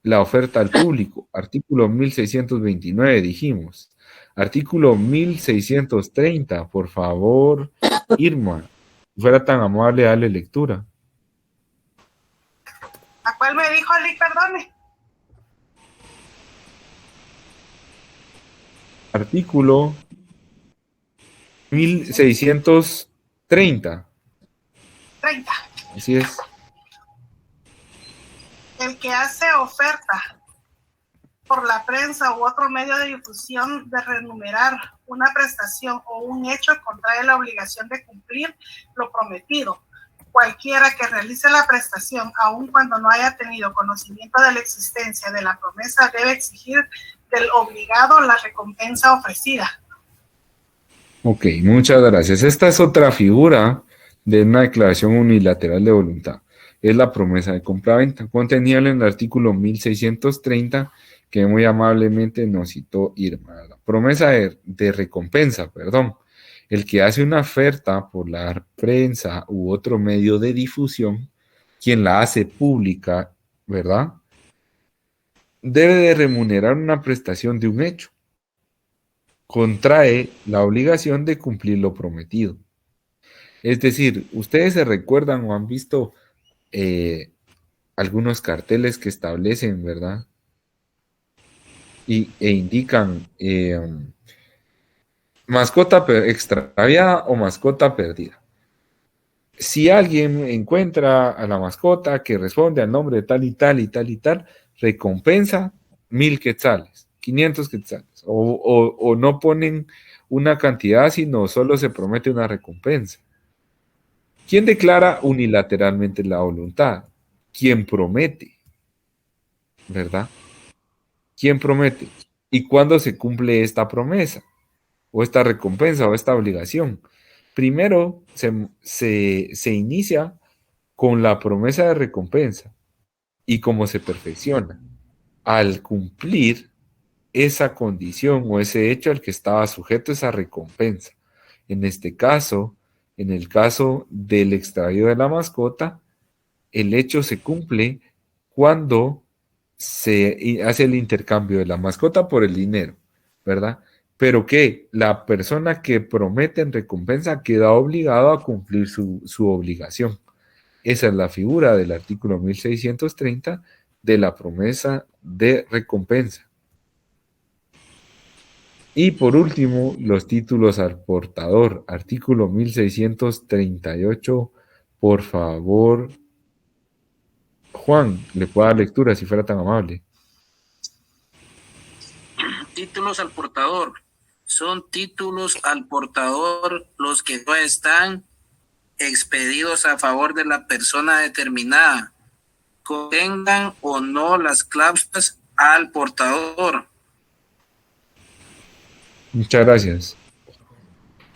Speaker 1: la oferta al público. Artículo 1629, dijimos. Artículo 1630, por favor, Irma, fuera tan amable, dale lectura.
Speaker 6: ¿A cuál me dijo Ali? Perdone.
Speaker 1: Artículo 1630.
Speaker 6: 30.
Speaker 1: Así es.
Speaker 6: El que hace oferta por la prensa u otro medio de difusión de remunerar una prestación o un hecho contrae la obligación de cumplir lo prometido. Cualquiera que realice la prestación, aun cuando no haya tenido conocimiento de la existencia de la promesa, debe exigir del obligado la recompensa ofrecida. Ok,
Speaker 1: muchas gracias. Esta es otra figura de una declaración unilateral de voluntad. Es la promesa de compraventa, contenida en el artículo 1630, que muy amablemente nos citó Irma. La promesa de recompensa, perdón. El que hace una oferta por la prensa u otro medio de difusión, quien la hace pública, ¿verdad? Debe de remunerar una prestación de un hecho. Contrae la obligación de cumplir lo prometido. Es decir, ustedes se recuerdan o han visto algunos carteles que establecen, ¿verdad? E indican mascota extraviada o mascota perdida. Si alguien encuentra a la mascota que responde al nombre de tal y tal y tal y tal, recompensa 1,000 quetzales, 500 quetzales, o no ponen una cantidad, sino solo se promete una recompensa. ¿Quién declara unilateralmente la voluntad? ¿Quién promete? ¿Verdad? ¿Quién promete? ¿Y cuándo se cumple esta promesa? O esta recompensa o esta obligación. Primero se inicia con la promesa de recompensa y cómo se perfecciona. Al cumplir esa condición o ese hecho al que estaba sujeto esa recompensa. En este caso, en el caso del extravío de la mascota, el hecho se cumple cuando se hace el intercambio de la mascota por el dinero, ¿verdad? Pero que la persona que promete en recompensa queda obligado a cumplir su obligación. Esa es la figura del artículo 1630 de la promesa de recompensa. Y por último, los títulos al portador, artículo 1638, por favor, Juan, le puedo dar lectura si fuera tan amable.
Speaker 8: Títulos al portador. Son títulos al portador los que no están expedidos a favor de la persona determinada, contengan o no las cláusulas al portador.
Speaker 1: Muchas gracias.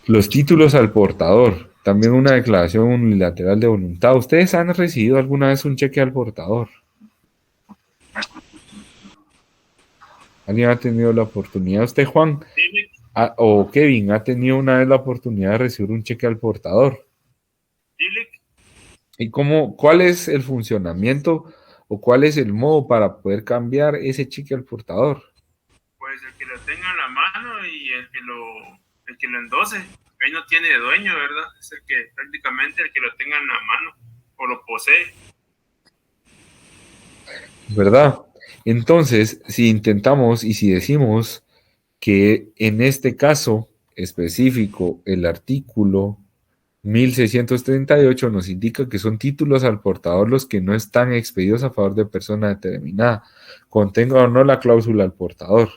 Speaker 1: Los títulos al portador, también una declaración unilateral de voluntad. ¿Ustedes han recibido alguna vez un cheque al portador? ¿Alguien ha tenido la oportunidad? ¿Usted, Juan, o Kevin, ha tenido una vez la oportunidad de recibir un cheque al portador? ¿Y cuál es el funcionamiento o cuál es el modo para poder cambiar ese cheque al portador?
Speaker 3: Pues el que lo tenga en la mano y el que lo endose. Ahí no tiene dueño, ¿verdad? Es el que prácticamente el que lo tenga en la mano o lo posee.
Speaker 1: ¿Verdad? Entonces, si intentamos y si decimos que en este caso específico el artículo 1638 nos indica que son títulos al portador los que no están expedidos a favor de persona determinada, contenga o no la cláusula al portador.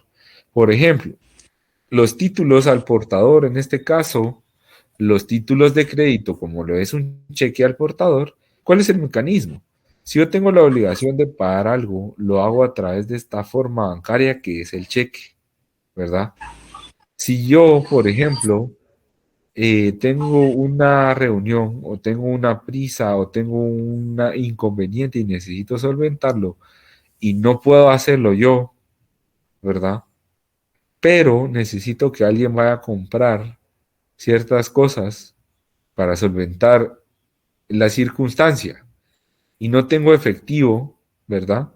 Speaker 1: Por ejemplo, los títulos al portador, en este caso, los títulos de crédito, como lo es un cheque al portador, ¿cuál es el mecanismo? Si yo tengo la obligación de pagar algo, lo hago a través de esta forma bancaria que es el cheque, ¿verdad? Si yo, por ejemplo, tengo una reunión o tengo una prisa o tengo un inconveniente y necesito solventarlo y no puedo hacerlo yo, ¿verdad? Pero necesito que alguien vaya a comprar ciertas cosas para solventar la circunstancia y no tengo efectivo, ¿verdad?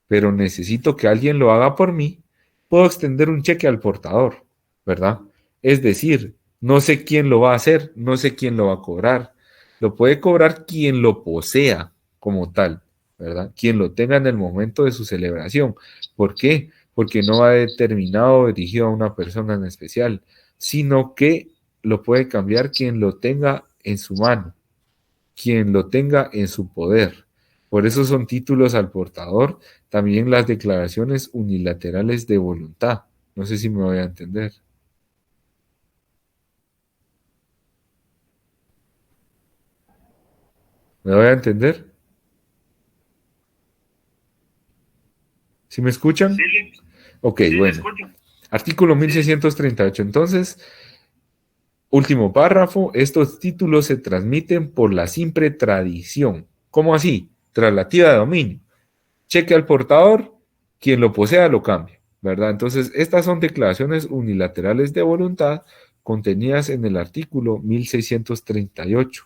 Speaker 1: Pero necesito que alguien lo haga por mí, puedo extender un cheque al portador, ¿verdad? Es decir, no sé quién lo va a hacer, no sé quién lo va a cobrar. Lo puede cobrar quien lo posea como tal, ¿verdad? Quien lo tenga en el momento de su celebración. ¿Por qué? Porque no va determinado o dirigido a una persona en especial, sino que lo puede cambiar quien lo tenga en su mano, quien lo tenga en su poder. Por eso son títulos al portador, también las declaraciones unilaterales de voluntad. No sé si me voy a entender. ¿Me voy a entender? ¿Sí me escuchan?
Speaker 3: Sí,
Speaker 1: Ok,
Speaker 3: sí,
Speaker 1: bueno. Artículo 1638. Entonces, último párrafo. Estos títulos se transmiten por la simple tradición. ¿Cómo así? Traslativa de dominio. Cheque al portador, quien lo posea lo cambia, ¿verdad? Entonces, estas son declaraciones unilaterales de voluntad contenidas en el artículo 1638.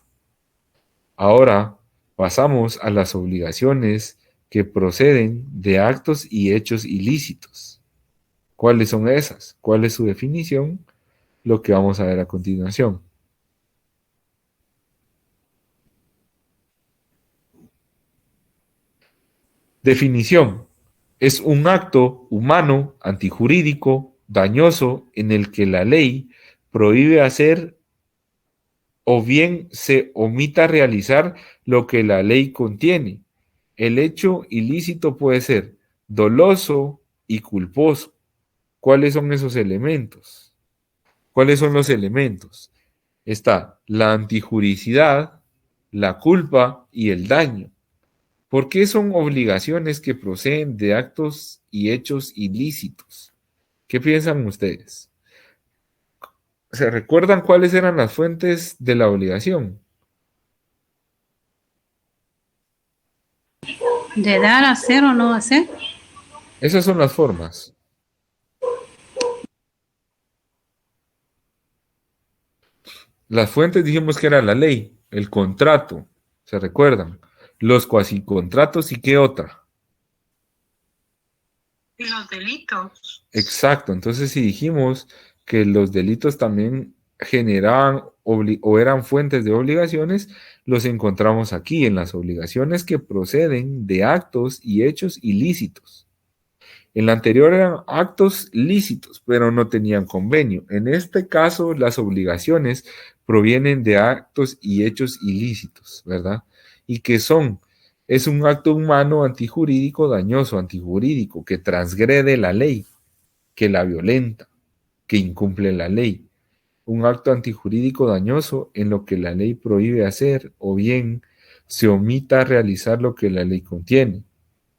Speaker 1: Ahora pasamos a las obligaciones que proceden de actos y hechos ilícitos. ¿Cuáles son esas? ¿Cuál es su definición? Lo que vamos a ver a continuación. Definición. Es un acto humano, antijurídico, dañoso, en el que la ley prohíbe hacer o bien se omita realizar lo que la ley contiene. El hecho ilícito puede ser doloso y culposo. ¿Cuáles son esos elementos? ¿Cuáles son los elementos? Está la antijuricidad, la culpa y el daño. ¿Por qué son obligaciones que proceden de actos y hechos ilícitos? ¿Qué piensan ustedes? ¿Se recuerdan cuáles eran las fuentes de la obligación?
Speaker 5: De dar, hacer o no hacer.
Speaker 1: Esas son las formas. Las fuentes dijimos que era la ley, el contrato, ¿se recuerdan? Los cuasicontratos y qué otra.
Speaker 6: Y los delitos.
Speaker 1: Exacto, entonces si dijimos que los delitos también generaban o eran fuentes de obligaciones, los encontramos aquí en las obligaciones que proceden de actos y hechos ilícitos. En la anterior eran actos lícitos, pero no tenían convenio. En este caso, las obligaciones provienen de actos y hechos ilícitos, ¿verdad? Y que es un acto humano antijurídico, dañoso, antijurídico, que transgrede la ley, que la violenta, que incumple la ley. Un acto antijurídico dañoso en lo que la ley prohíbe hacer o bien se omita realizar lo que la ley contiene.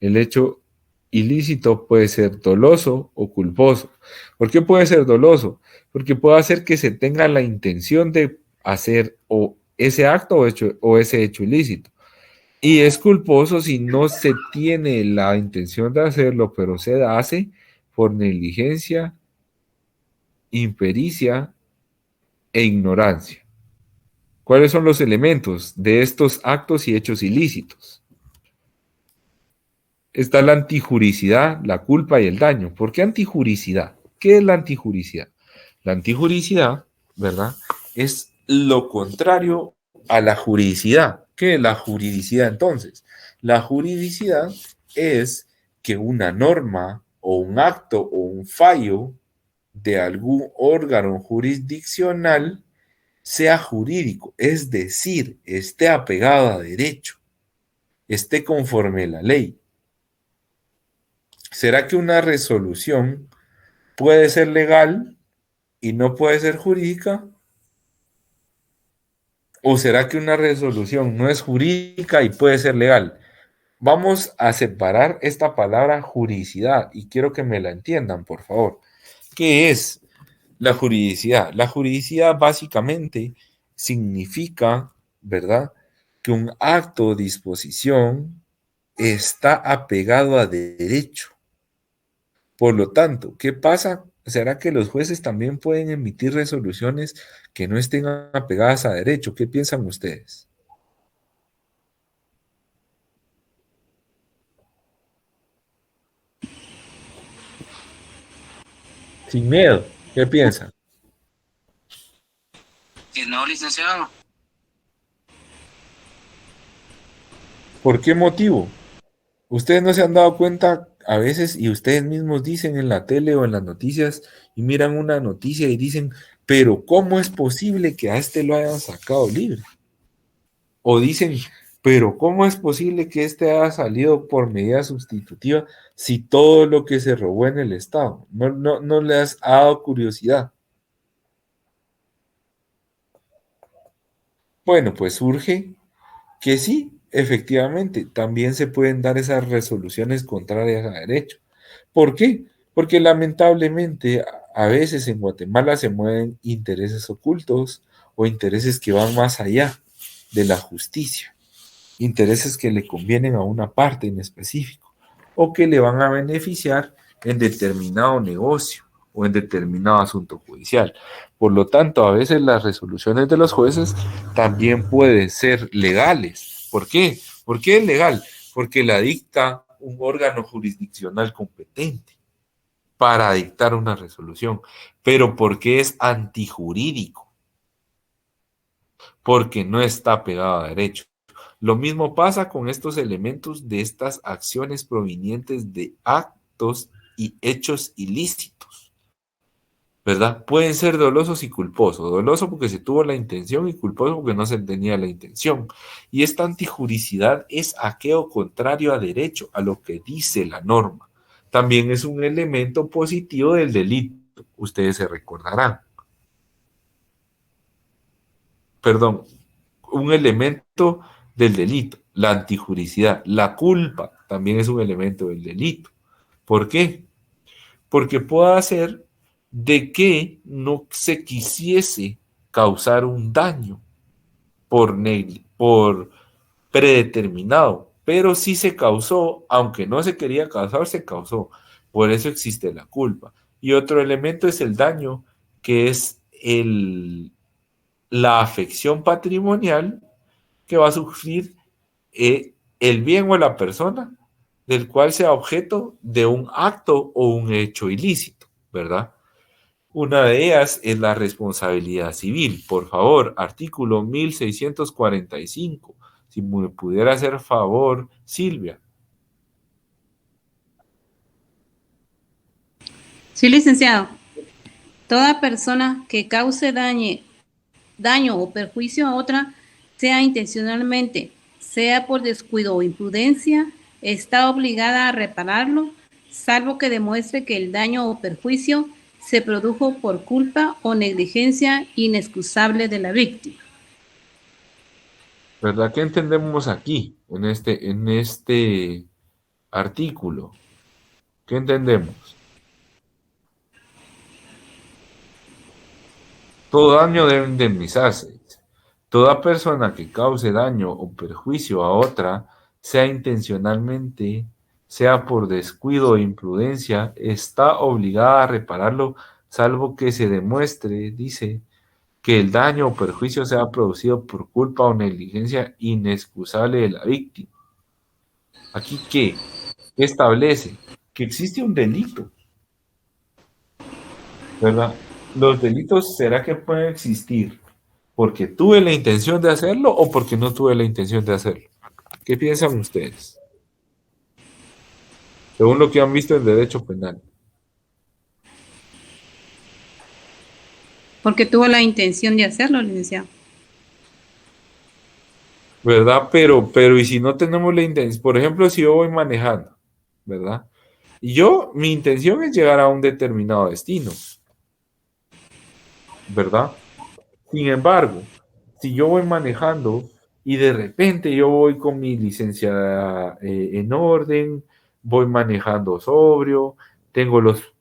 Speaker 1: El hecho ilícito puede ser doloso o culposo. ¿Por qué puede ser doloso? Porque puede hacer que se tenga la intención de hacer o ese acto o ese hecho ilícito. Y es culposo si no se tiene la intención de hacerlo, pero se hace por negligencia, impericia e ignorancia. ¿Cuáles son los elementos de estos actos y hechos ilícitos? Está la antijuricidad, la culpa y el daño. ¿Por qué antijuricidad? ¿Qué es la antijuricidad? La antijuricidad, ¿verdad?, es lo contrario a la juridicidad. ¿Qué es la juridicidad entonces? La juridicidad es que una norma o un acto o un fallo de algún órgano jurisdiccional sea jurídico, es decir, esté apegado a derecho, esté conforme a la ley. ¿Será que una resolución puede ser legal y no puede ser jurídica? ¿O será que una resolución no es jurídica y puede ser legal? Vamos a separar esta palabra juridicidad y quiero que me la entiendan, por favor. ¿Qué es la juridicidad? La juridicidad básicamente significa, ¿verdad?, que un acto o disposición está apegado a derecho. Por lo tanto, ¿qué pasa? ¿Será que los jueces también pueden emitir resoluciones que no estén apegadas a derecho? ¿Qué piensan ustedes? Sin miedo, ¿qué piensan?
Speaker 8: Que no, licenciado.
Speaker 1: ¿Por qué motivo? Ustedes no se han dado cuenta a veces y ustedes mismos dicen en la tele o en las noticias y miran una noticia y dicen, pero ¿cómo es posible que a este lo hayan sacado libre? O dicen, pero ¿cómo es posible que este haya salido por medida sustitutiva si todo lo que se robó en el Estado? No les ha dado curiosidad. Bueno, pues surge que sí, efectivamente, también se pueden dar esas resoluciones contrarias a derecho. ¿Por qué? Porque lamentablemente a veces en Guatemala se mueven intereses ocultos o intereses que van más allá de la justicia, intereses que le convienen a una parte en específico o que le van a beneficiar en determinado negocio o en determinado asunto judicial. Por lo tanto, a veces las resoluciones de los jueces también pueden ser legales. ¿Por qué? ¿Por qué es legal? Porque la dicta un órgano jurisdiccional competente para dictar una resolución. Pero ¿por qué es antijurídico? Porque no está pegado a derecho. Lo mismo pasa con estos elementos de estas acciones provenientes de actos y hechos ilícitos, ¿verdad? Pueden ser dolosos y culposos. Doloso porque se tuvo la intención y culposo porque no se tenía la intención. Y esta antijuricidad es aquello contrario a derecho, a lo que dice la norma. también es un elemento positivo del delito. Ustedes se recordarán. Perdón, un elemento del delito, la antijuricidad, la culpa también es un elemento del delito. ¿Por qué? Porque puede hacer de que no se quisiese causar un daño por predeterminado, pero sí se causó, aunque no se quería causar, se causó. Por eso existe la culpa. Y otro elemento es el daño, que es la afección patrimonial que va a sufrir el bien o la persona del cual sea objeto de un acto o un hecho ilícito, ¿verdad? Una de ellas es la responsabilidad civil. Por favor, artículo 1645. Si me pudiera hacer favor, Silvia.
Speaker 5: Sí, licenciado. Toda persona que cause daño o perjuicio a otra, sea intencionalmente, sea por descuido o imprudencia, está obligada a repararlo, salvo que demuestre que el daño o perjuicio se produjo por culpa o negligencia inexcusable de la víctima.
Speaker 1: ¿Verdad? ¿Qué entendemos aquí, en este artículo? ¿Qué entendemos? Todo daño debe indemnizarse. Toda persona que cause daño o perjuicio a otra, sea intencionalmente, sea por descuido o imprudencia, está obligada a repararlo, salvo que se demuestre, dice, que el daño o perjuicio sea producido por culpa o negligencia inexcusable de la víctima. ¿Aquí qué? Establece que existe un delito, ¿verdad? Los delitos, ¿será que pueden existir porque tuve la intención de hacerlo o porque no tuve la intención de hacerlo? ¿Qué piensan ustedes? Según lo que han visto en derecho penal.
Speaker 5: Porque tuvo la intención de hacerlo, licenciado.
Speaker 1: ¿Verdad? Pero, ¿y si no tenemos la intención? Por ejemplo, si yo voy manejando, ¿verdad? Y mi intención es llegar a un determinado destino, ¿verdad? Sin embargo, si yo voy manejando y de repente yo voy con mi licencia en orden, voy manejando sobrio, tengo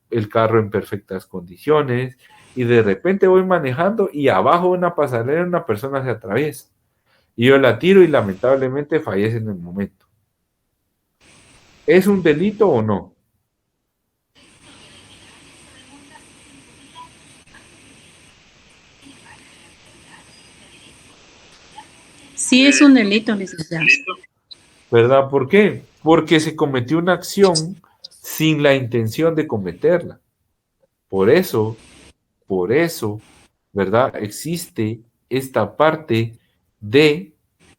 Speaker 1: el carro en perfectas condiciones y de repente voy manejando y abajo de una pasarela una persona se atraviesa y yo la tiro y lamentablemente fallece en el momento. ¿Es un delito o no?
Speaker 5: Sí es un delito, licenciado.
Speaker 1: ¿Verdad? ¿Por qué? Porque se cometió una acción sin la intención de cometerla. Por eso, ¿verdad? Existe esta parte de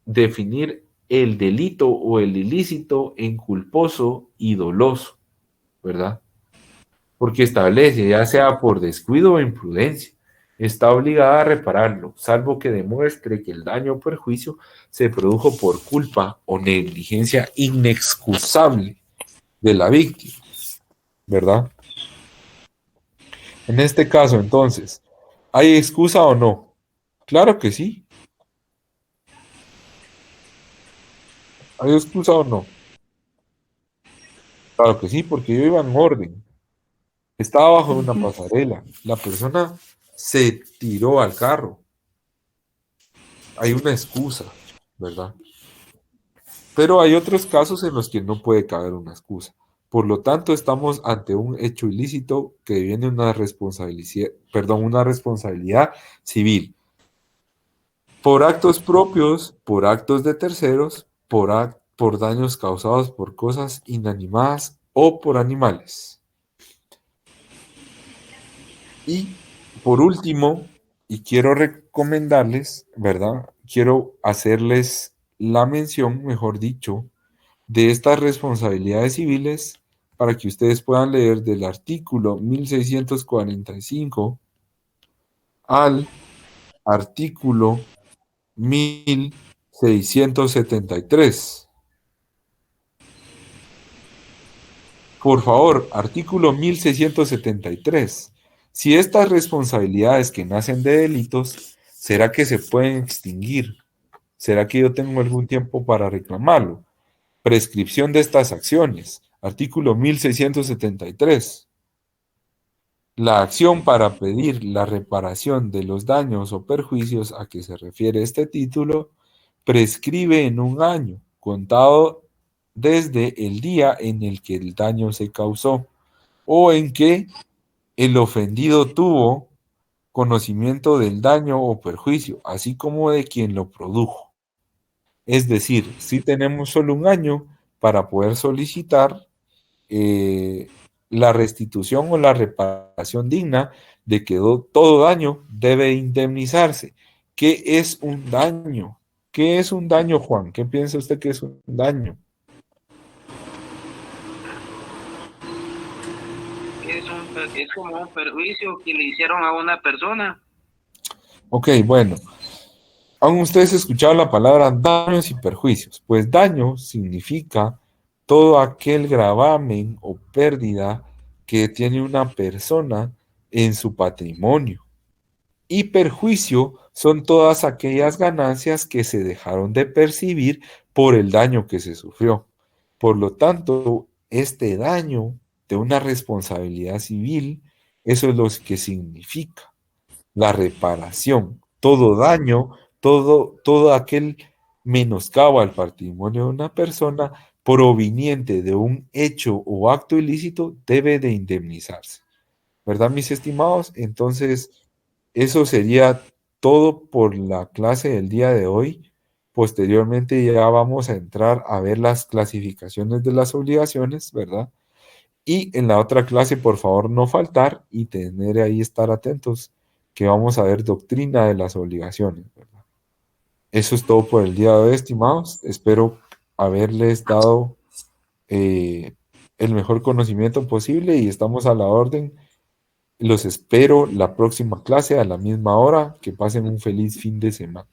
Speaker 1: definir el delito o el ilícito en culposo y doloso, ¿verdad? Porque establece, ya sea por descuido o imprudencia, está obligada a repararlo, salvo que demuestre que el daño o perjuicio se produjo por culpa o negligencia inexcusable de la víctima, ¿verdad? En este caso, entonces, ¿hay excusa o no? Claro que sí. ¿Hay excusa o no? Claro que sí, porque yo iba en orden. Estaba bajo una pasarela. La persona se tiró al carro. Hay una excusa, ¿verdad? Pero hay otros casos en los que no puede caber una excusa. Por lo tanto, estamos ante un hecho ilícito que viene una responsabilidad civil. Por actos propios, por actos de terceros, por daños causados por cosas inanimadas o por animales. Y por último, y quiero recomendarles, ¿verdad? Quiero hacerles la mención, mejor dicho, de estas responsabilidades civiles para que ustedes puedan leer del artículo 1645 al artículo 1673. Por favor, artículo 1673. Si estas responsabilidades que nacen de delitos, ¿será que se pueden extinguir? ¿Será que yo tengo algún tiempo para reclamarlo? Prescripción de estas acciones. Artículo 1673. La acción para pedir la reparación de los daños o perjuicios a que se refiere este título prescribe en 1 año, contado desde el día en el que el daño se causó o en que el ofendido tuvo conocimiento del daño o perjuicio, así como de quien lo produjo. Es decir, si tenemos solo 1 año para poder solicitar la restitución o la reparación digna de que todo daño debe indemnizarse. ¿Qué es un daño? ¿Qué es un daño, Juan? ¿Qué piensa usted que es un daño?
Speaker 8: Es como un perjuicio que le hicieron a una persona.
Speaker 1: Ok, bueno. ¿Han ustedes escuchado la palabra daños y perjuicios? Pues daño significa todo aquel gravamen o pérdida que tiene una persona en su patrimonio. Y perjuicio son todas aquellas ganancias que se dejaron de percibir por el daño que se sufrió. Por lo tanto, este daño de una responsabilidad civil, eso es lo que significa la reparación. Todo daño, todo aquel menoscabo al patrimonio de una persona proveniente de un hecho o acto ilícito debe de indemnizarse. ¿Verdad, mis estimados? Entonces, eso sería todo por la clase del día de hoy. Posteriormente ya vamos a entrar a ver las clasificaciones de las obligaciones, ¿verdad? Y en la otra clase, por favor, no faltar y tener ahí, estar atentos, que vamos a ver doctrina de las obligaciones, ¿verdad? Eso es todo por el día de hoy, estimados. Espero haberles dado el mejor conocimiento posible y estamos a la orden. Los espero la próxima clase a la misma hora. Que pasen un feliz fin de semana.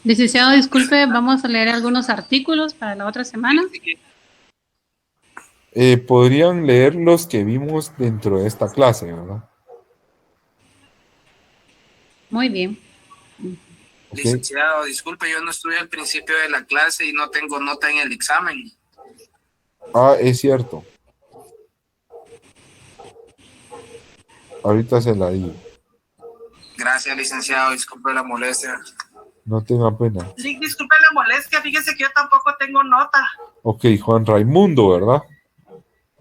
Speaker 5: Licenciado, disculpe, vamos a leer algunos artículos para la otra semana.
Speaker 1: Podrían leer los que vimos dentro de esta clase, ¿verdad?
Speaker 5: Muy bien.
Speaker 1: Okay.
Speaker 8: Licenciado, disculpe, yo no estuve al principio de la clase y no tengo nota en el examen.
Speaker 1: Ah, es cierto. Ahorita se la digo.
Speaker 8: Gracias, licenciado, disculpe la molestia.
Speaker 1: No tenga pena.
Speaker 6: Sí, disculpe la molestia, fíjese que yo tampoco tengo nota.
Speaker 1: Ok, Juan Raimundo, ¿verdad?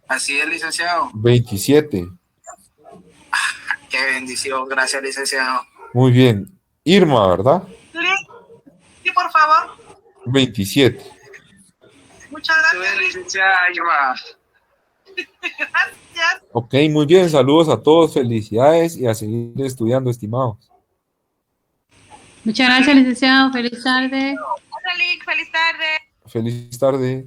Speaker 8: Así es, licenciado.
Speaker 1: 27.
Speaker 8: Qué bendición, gracias, licenciado.
Speaker 1: Muy bien. Irma, ¿verdad?
Speaker 6: Sí, por favor.
Speaker 1: 27.
Speaker 6: Muchas gracias,
Speaker 8: licenciada Irma.
Speaker 6: Gracias.
Speaker 1: Ok, muy bien. Saludos a todos. Felicidades y a seguir estudiando, estimados.
Speaker 5: Muchas gracias, licenciado. Feliz tarde.
Speaker 4: Hola, Lick, feliz tarde.
Speaker 1: Feliz tarde.